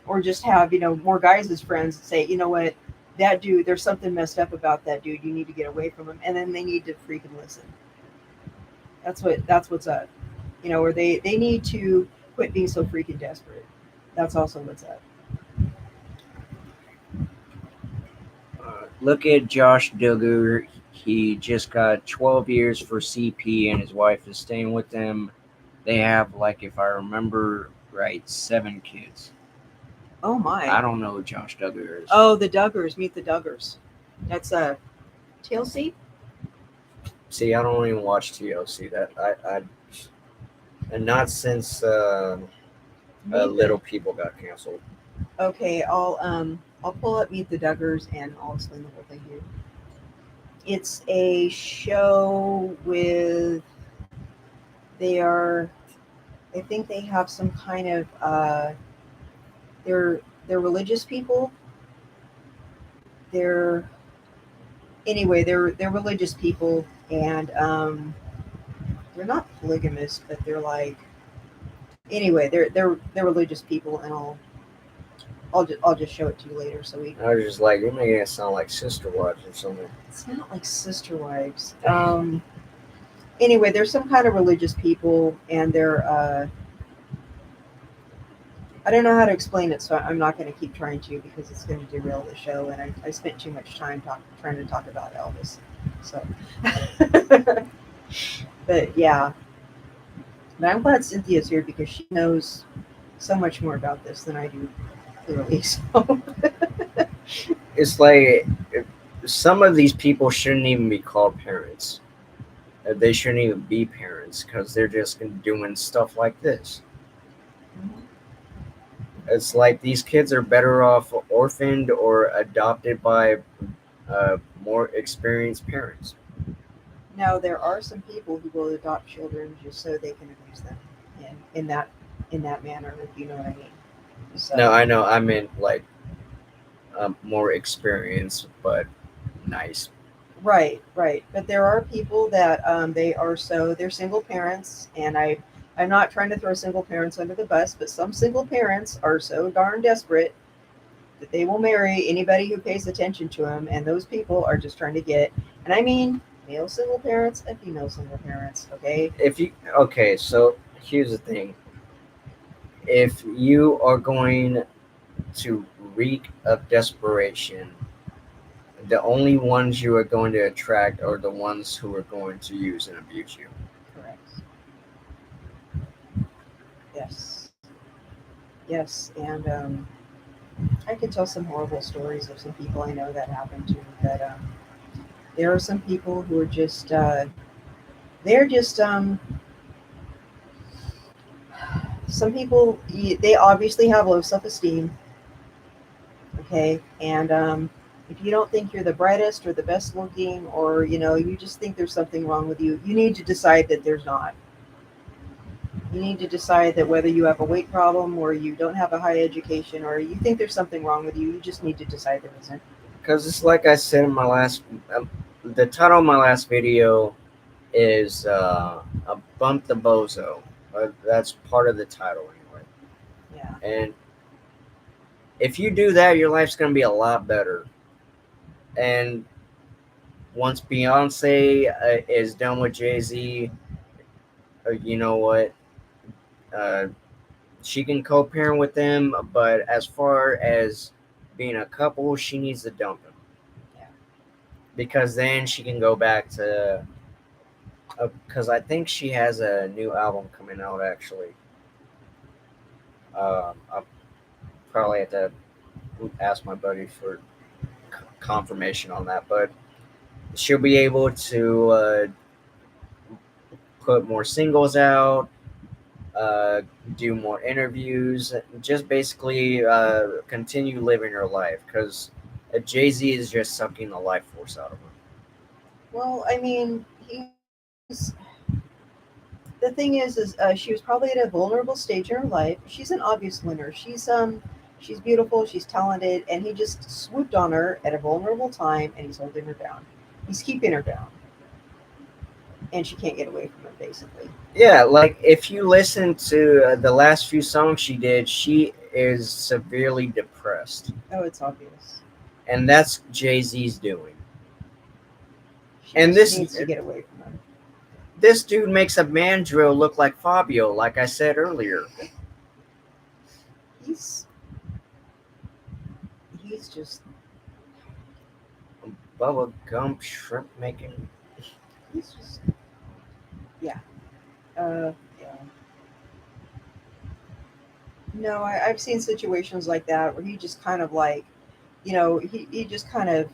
or just have more guys as friends and say, you know what, that dude, there's something messed up about that dude, you need to get away from him, and then they need to freaking listen. That's what's up. Or they need to quit being so freaking desperate. That's also what's up. Look at Josh Duggar. He just got 12 years for CP, and his wife is staying with him. They have, like, if I remember right, 7 kids. Oh my. I don't know who Josh Duggar is. Oh, the Duggars, meet the Duggars. That's TLC. See, I don't even watch TLC. And not since Meet the Little People got canceled. Okay, I'll pull up Meet the Duggars and I'll explain the whole thing here. It's a show with they are I think they have some kind of they're religious people. They're anyway, they're religious people, and they're not polygamous, but they're like anyway, they're religious people, and I'll just show it to you later. So we I was just like, you're making it sound like Sister Wives or something. It's not like sister wives. Anyway, there's some kind of religious people, and they're I don't know how to explain it, so I'm not going to keep trying to because it's going to derail the show, and I spent too much time trying to talk about Elvis. So, but yeah, but I'm glad Cynthia's here because she knows so much more about this than I do, clearly. So, It's like some of these people shouldn't even be called parents. They shouldn't even be parents because they're just doing stuff like this. It's like these kids are better off orphaned or adopted by more experienced parents. now there are some people who will adopt children just so they can abuse them in that manner, if you know what I mean. No, So I know. I meant like more experienced, but nice. right, right. But there are people that they're single parents, and I'm not trying to throw single parents under the bus, but some single parents are so darn desperate that they will marry anybody who pays attention to them, and those people are just trying to get, and I mean male single parents and female single parents. Okay. If you Okay, so here's the thing. if you are going to reek of desperation, the only ones you are going to attract are the ones who are going to use and abuse you. Correct. Yes. Yes. And I could tell some horrible stories of some people I know that happened to. That there are some people who are just they're just some people they obviously have low self-esteem. Okay, and if you don't think you're the brightest or the best looking, or you just think there's something wrong with you, you need to decide that there's not. You need to decide that whether you have a weight problem, or you don't have a high education, or you think there's something wrong with you, you just need to decide there isn't. Because it's like I said in my last, the title of my last video is a bump the bozo. That's part of the title anyway. Yeah. And if you do that, your life's gonna be a lot better. And once Beyonce is done with Jay Z, you know what? Uh, she can co-parent with them, but as far as being a couple, she needs to dump him Yeah. because then she can go back to. Because I think she has a new album coming out actually. I'll probably have to ask my buddy for confirmation on that, but she'll be able to put more singles out, uh, do more interviews, just basically continue living her life because Jay Z is just sucking the life force out of her. Well, I mean, the thing is she was probably at a vulnerable stage in her life. She's an obvious winner. She's beautiful, she's talented, and he just swooped on her at a vulnerable time, and he's holding her down. He's keeping her down, and she can't get away from him, basically. Yeah, like if you listen to the last few songs she did, she is severely depressed, Oh, it's obvious. and that's Jay Z's doing. She And just this needs to get away from him. this dude makes a mandrill look like Fabio, like I said earlier. He's he's just Bubba Gump shrimp making. he's just yeah. Yeah. No, I've seen situations like that where he just kind of like, he just kind of,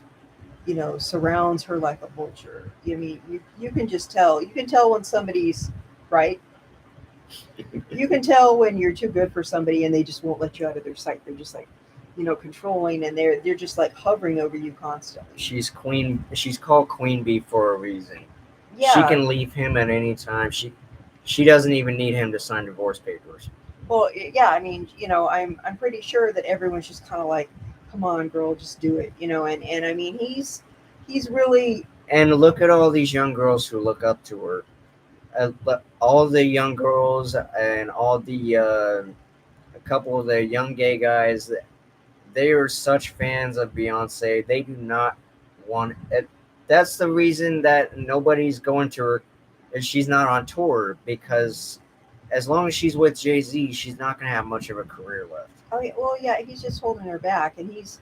surrounds her like a vulture. I mean, you can just tell. You can tell when somebody's right. You can tell when you're too good for somebody and they just won't let you out of their sight. They're just like, controlling, and they're just like hovering over you constantly. She's queen. She's called Queen Bee for a reason. She Yeah. can leave him at any time. She doesn't even need him to sign divorce papers. Well, yeah. I mean, I'm pretty sure that everyone's just kind of like, come on, girl, just do it. And I mean, he's really And look at all these young girls who look up to her. All the young girls and all the a couple of the young gay guys. They are such fans of Beyonce. They do not want it. That's the reason that nobody's going to her. If she's not on tour because as long as she's with Jay Z, she's not going to have much of a career left. Oh yeah, well yeah, he's just holding her back, and he's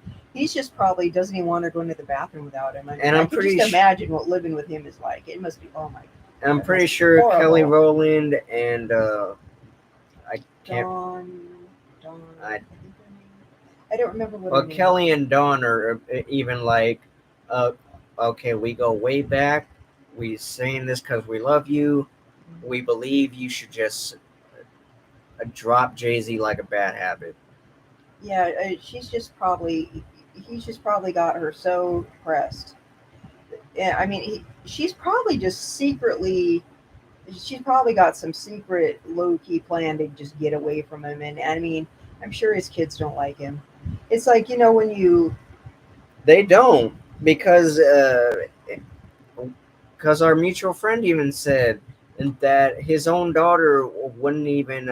just probably doesn't even want her going to the bathroom without him. I mean, And I can just imagine what living with him is like. It must be, oh my, I'm that pretty must be sure Kelly horrible. Rowland and I can't. Dawn, I I think her name. I don't remember what her Well, name Kelly is. and Dawn are even like, uh, okay, we go way back. We saying this because we love you. We believe you should just drop Jay Z like a bad habit. Yeah, she's just probably he's just probably got her so depressed. Yeah, I mean, she's probably just secretly she's probably got some secret low key plan to just get away from him. And I mean, I'm sure his kids don't like him. It's like when you They don't because our mutual friend even said that his own daughter wouldn't even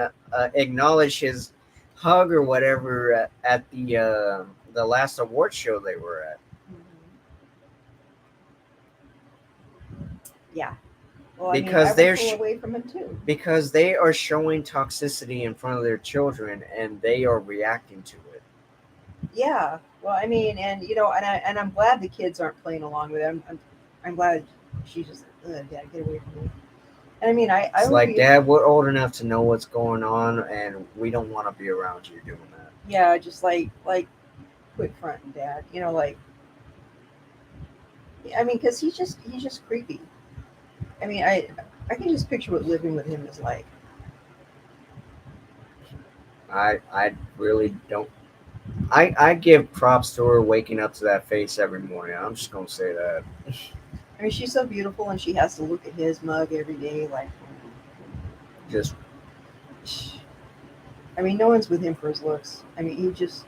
acknowledge his hug or whatever at the last award show they were at. yeah, Well, I mean, I because would they're pull away from him too. because they are showing toxicity in front of their children and they are reacting to it. Yeah. Well, I mean, and I'm glad the kids aren't playing along with it. I'm glad she's just like, Dad, get away from me. And I mean, I It's would like, be, Dad, we're old enough to know what's going on, and we don't want to be around you doing that. yeah, just like quit fronting, Dad. Like, I mean, because he's just creepy. I mean, I can just picture what living with him is like. I really don't. I give props to her waking up to that face every morning. I'm just gonna say that. I mean, she's so beautiful, and she has to look at his mug every day. Like, Just I mean, no one's with him for his looks. I mean, he just,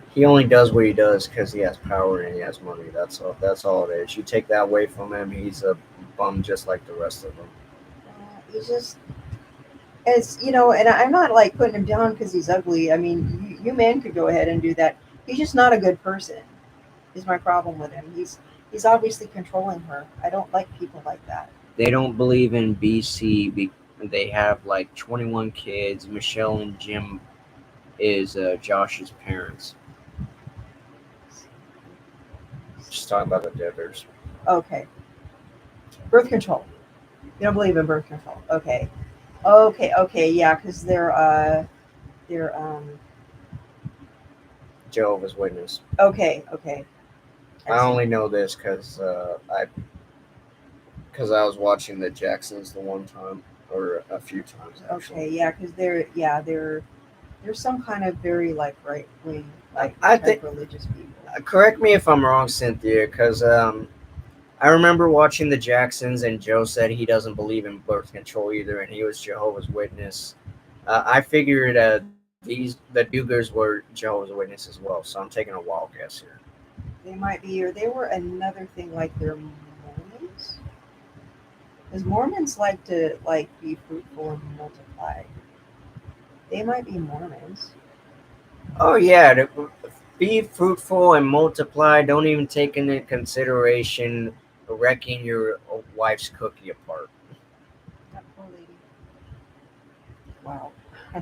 he only does what he does because he has power and he has money. That's all. That's all it is. You take that away from him, he's a bum just like the rest of them. he's just, and I'm not like putting him down because he's ugly. I mean, you men could go ahead and do that. He's just not a good person. Is my problem with him. He's obviously controlling her. I don't like people like that. They don't believe in BC. They have like 21 kids. Michelle and Jim is Josh's parents. Just talking about the Devers. Okay, birth control. You don't believe in birth control. Okay, okay, yeah, because they're Jehovah's Witness. okay. I I see. only know this because I was watching the Jacksons the one time or a few times actually. Okay, yeah, because they're some kind of very like right wing like I type think. religious people. Correct me if I'm wrong, Cynthia, because I remember watching the Jacksons, and Joe said he doesn't believe in birth control either, and he was Jehovah's Witness. I figured the Dugars were Jehovah's Witness as well, so I'm taking a wild guess here. They might be, or they were another thing like they're Mormons. Because Mormons like to like be fruitful and multiply. They might be Mormons. Oh yeah, be fruitful and multiply. Don't even take into consideration wrecking your wife's cookie apart. That poor lady. Wow.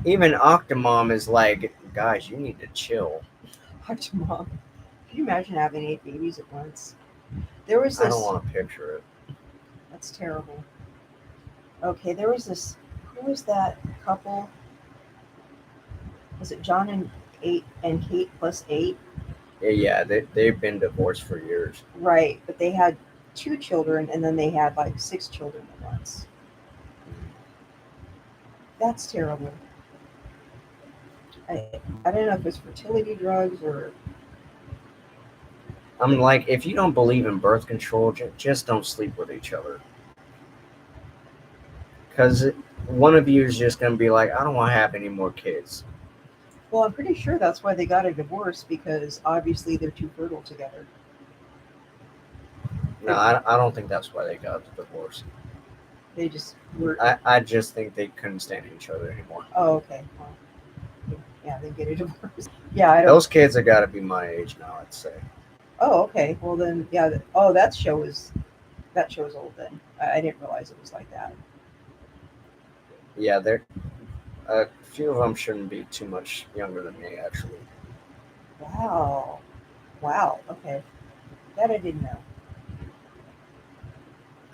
Even Octomom is like, guys, you need to chill. Hot mom. Can you imagine having 8 babies at once? There was I don't this. want to picture it. That's terrible. Okay, there was this. Who was that couple? Was it John and Kate plus eight? Yeah, they've been divorced for years. Right, but they had two children, and then they had like six children at once. That's terrible. I don't know if it's fertility drugs or I'm like, if you don't believe in birth control, just don't sleep with each other. Because one of you is just going to be like, I don't want to have any more kids. well, I'm pretty sure that's why they got a divorce because obviously they're too fertile together. No, I don't think that's why they got the divorce. They just were. I just think they couldn't stand each other anymore. Oh, okay. Well, yeah, they get a divorce. Yeah, I don't. Those kids have got to be my age now, I'd say. Oh, okay. Well then, yeah. Oh, that show's old then. I didn't realize it was like that. Yeah, they're a few of them shouldn't be too much younger than me, actually. Wow. Wow. Okay. That I didn't know.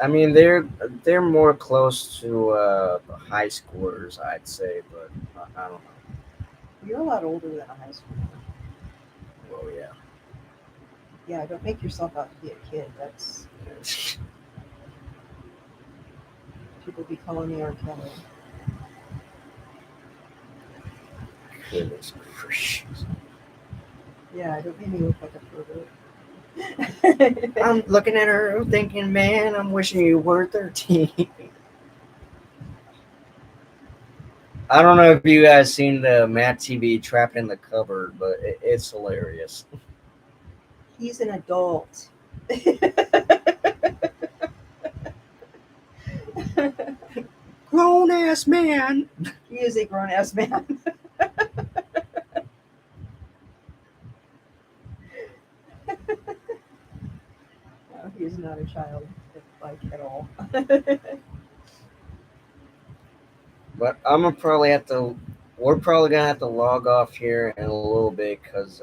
I mean, they're more close to high schoolers, I'd say, but I don't know. You're a lot older than a high schooler. Well, yeah. Yeah, don't make yourself out to be a kid. That's people be calling me R. Kelly. Goodness gracious. Yeah, don't make me look like a pervert. I'm looking at her thinking, man, I'm wishing you were 13. I don't know if you guys seen the Matt TV Trapped in the Cupboard, but it's hilarious. He's an adult. Grown ass man. He is a grown ass man. No, he is not a child. like at all. But I'm gonna probably have to. We're probably gonna have to log off here in a little bit because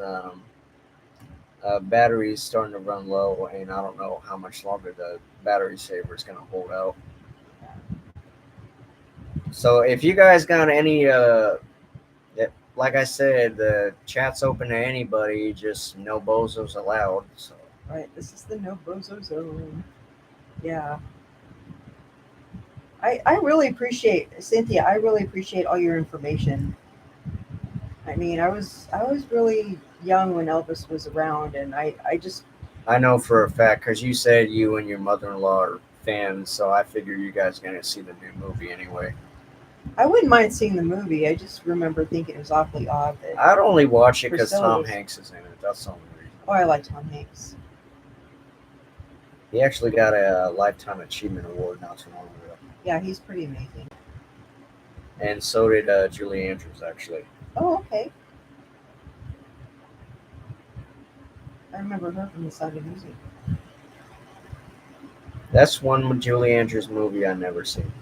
battery's starting to run low, and I don't know how much longer the battery saver is gonna hold out. So if you guys got any, like I said, the chat's open to anybody. Just no bozos allowed. So Right, this is the no bozo zone. Yeah. I really appreciate Cynthia. I really appreciate all your information. I mean, I was really young when Elvis was around, and I just I know for a fact because you said you and your mother-in-law are fans. So I figure you guys are gonna see the new movie anyway. I wouldn't mind seeing the movie. I just remember thinking it was awfully odd that I'd only watch it because Priscilla Tom was. Hanks is in it. That's the only reason. Oh, I like Tom Hanks. He actually got a Lifetime Achievement Award not too long ago. Yeah, he's pretty amazing. And so did Julie Andrews, actually. Oh, okay. I remember her from The Sound of Music. That's one Julie Andrews movie I never seen.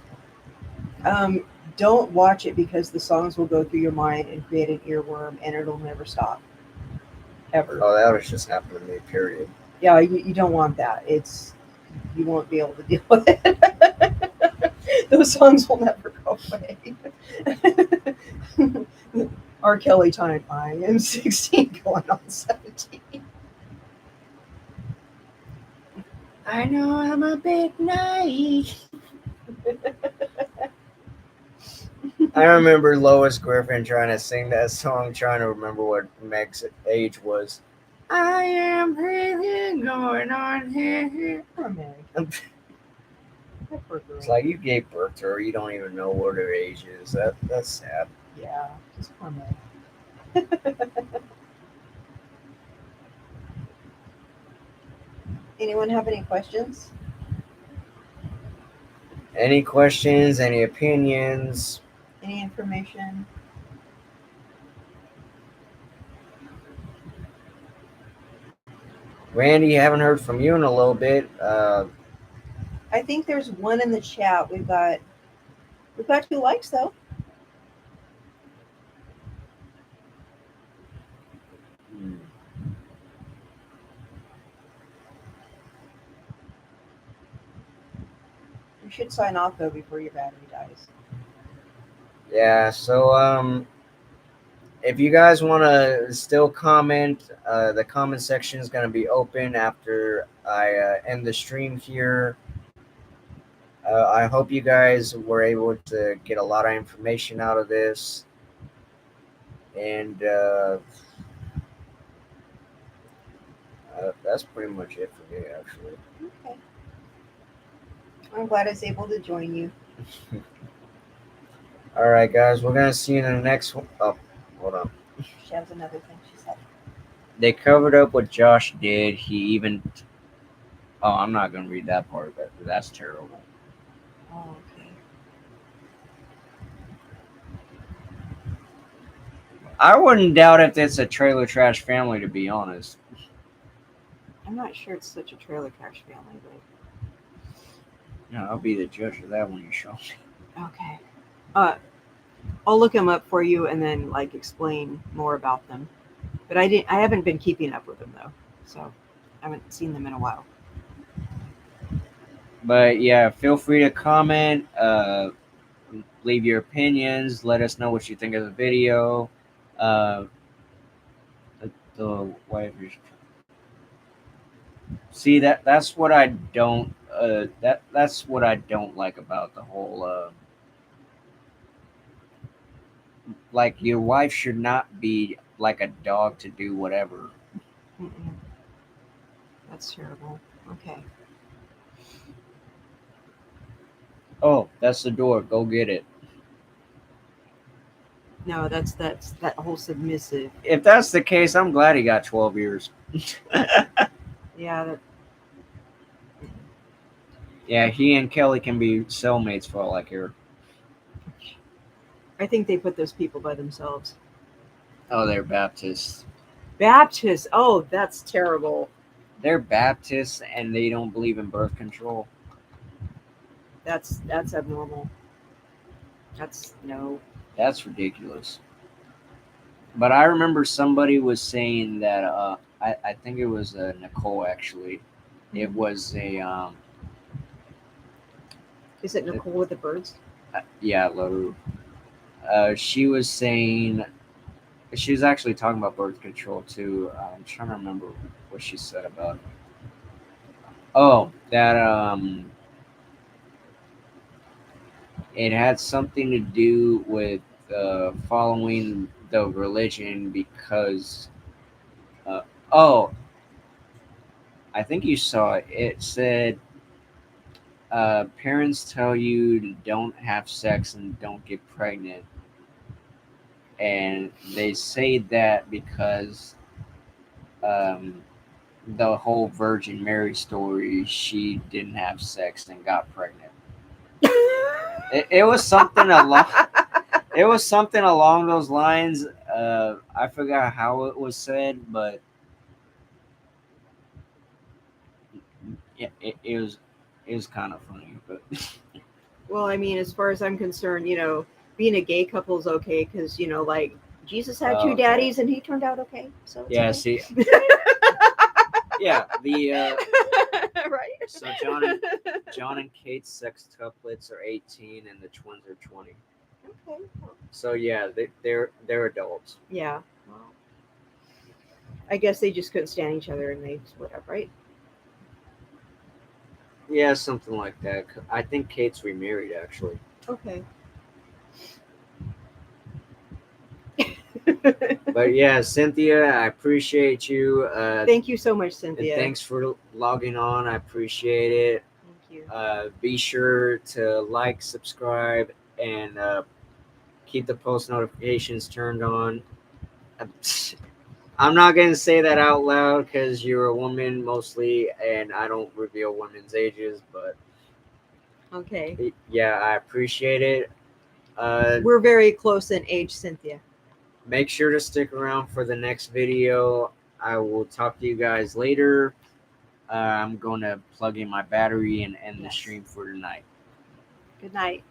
Um, don't watch it because the songs will go through your mind and create an earworm, and it'll never stop, ever. Oh, that was just happened to me, period. Yeah, you don't want that. You won't be able to deal with it. Those songs will never go away. R. Kelly time. I am 16 going on 17. I know I'm a big night. I remember Lois Griffin trying to sing that song, trying to remember what Meg's age was. I am breathing going on here. Poor Meg. That poor girl. It's like you gave birth to her, you don't even know what her age is. That's sad. Yeah, just poor Meg. Anyone have any questions? Any questions? Any opinions? Any information? Randy, haven't heard from you in a little bit. I think there's one in the chat. We've got 2 likes though. You should sign off though before your battery dies. Yeah, so if you guys want to still comment, the comment section is going to be open after I end the stream here. I hope you guys were able to get a lot of information out of this. And that's pretty much it for me, actually. Okay. I'm glad I was able to join you. All right, guys, we're going to see you in the next one. Oh, hold on. She has another thing she said. They covered up what Josh did. He even. Oh, I'm not going to read that part, but that's terrible. Oh, okay. I wouldn't doubt if it's a trailer trash family, to be honest. I'm not sure it's such a trailer trash family, but Yeah, I'll be the judge of that when you show me. okay. I'll look them up for you and then like explain more about them. But I haven't been keeping up with them though, so I haven't seen them in a while. But yeah, feel free to comment, leave your opinions, let us know what you think of the video. The wife is. See that's what I don't that's what I don't like about the whole like your wife should not be like a dog to do whatever. Mm-mm. That's terrible. Okay. Oh, that's the door. Go get it. No, that's that whole submissive. If that's the case, I'm glad he got 12 years. Yeah, that, Yeah, he and Kelly can be cellmates for all I care. I think they put those people by themselves. Oh, they're Baptists. Baptists. Oh, that's terrible. They're Baptists and they don't believe in birth control. That's abnormal. That's no. That's ridiculous. But I remember somebody was saying that I think it was Nicole actually. It was a Is it Nicole with the birds? yeah, Laru. She was saying she was actually talking about birth control too. I'm trying to remember what she said about it. Oh, that it had something to do with following the religion because uh, oh, I think you saw it. It said parents tell you to don't have sex and don't get pregnant, and they say that because um, the whole Virgin Mary story, she didn't have sex and got pregnant. It was something along. It was something along those lines. I forgot how it was said, but it was kind of funny. But Well, I mean, as far as I'm concerned, being a gay couple is okay because like Jesus had two okay. daddies and he turned out okay. So it's Yeah, okay. see, yeah, the Right. so John and Kate's sextuplets are 18 and the twins are 20. Okay. So yeah, they're adults. Yeah. Well, I guess they just couldn't stand each other and they split up, right? Yeah, something like that. I think Kate's remarried actually. Okay. But yeah, Cynthia, I appreciate you. Thank you so much, And Cynthia. thanks for logging on. I appreciate it. Thank you. Be sure to like, subscribe, and keep the post notifications turned on. I'm not going to say that out loud because you're a woman mostly, and I don't reveal women's ages, but Okay. yeah, I appreciate it. We're very close in age, Cynthia. Make sure to stick around for the next video. I will talk to you guys later. I'm going to plug in my battery and end the Yes. stream for tonight. Good night.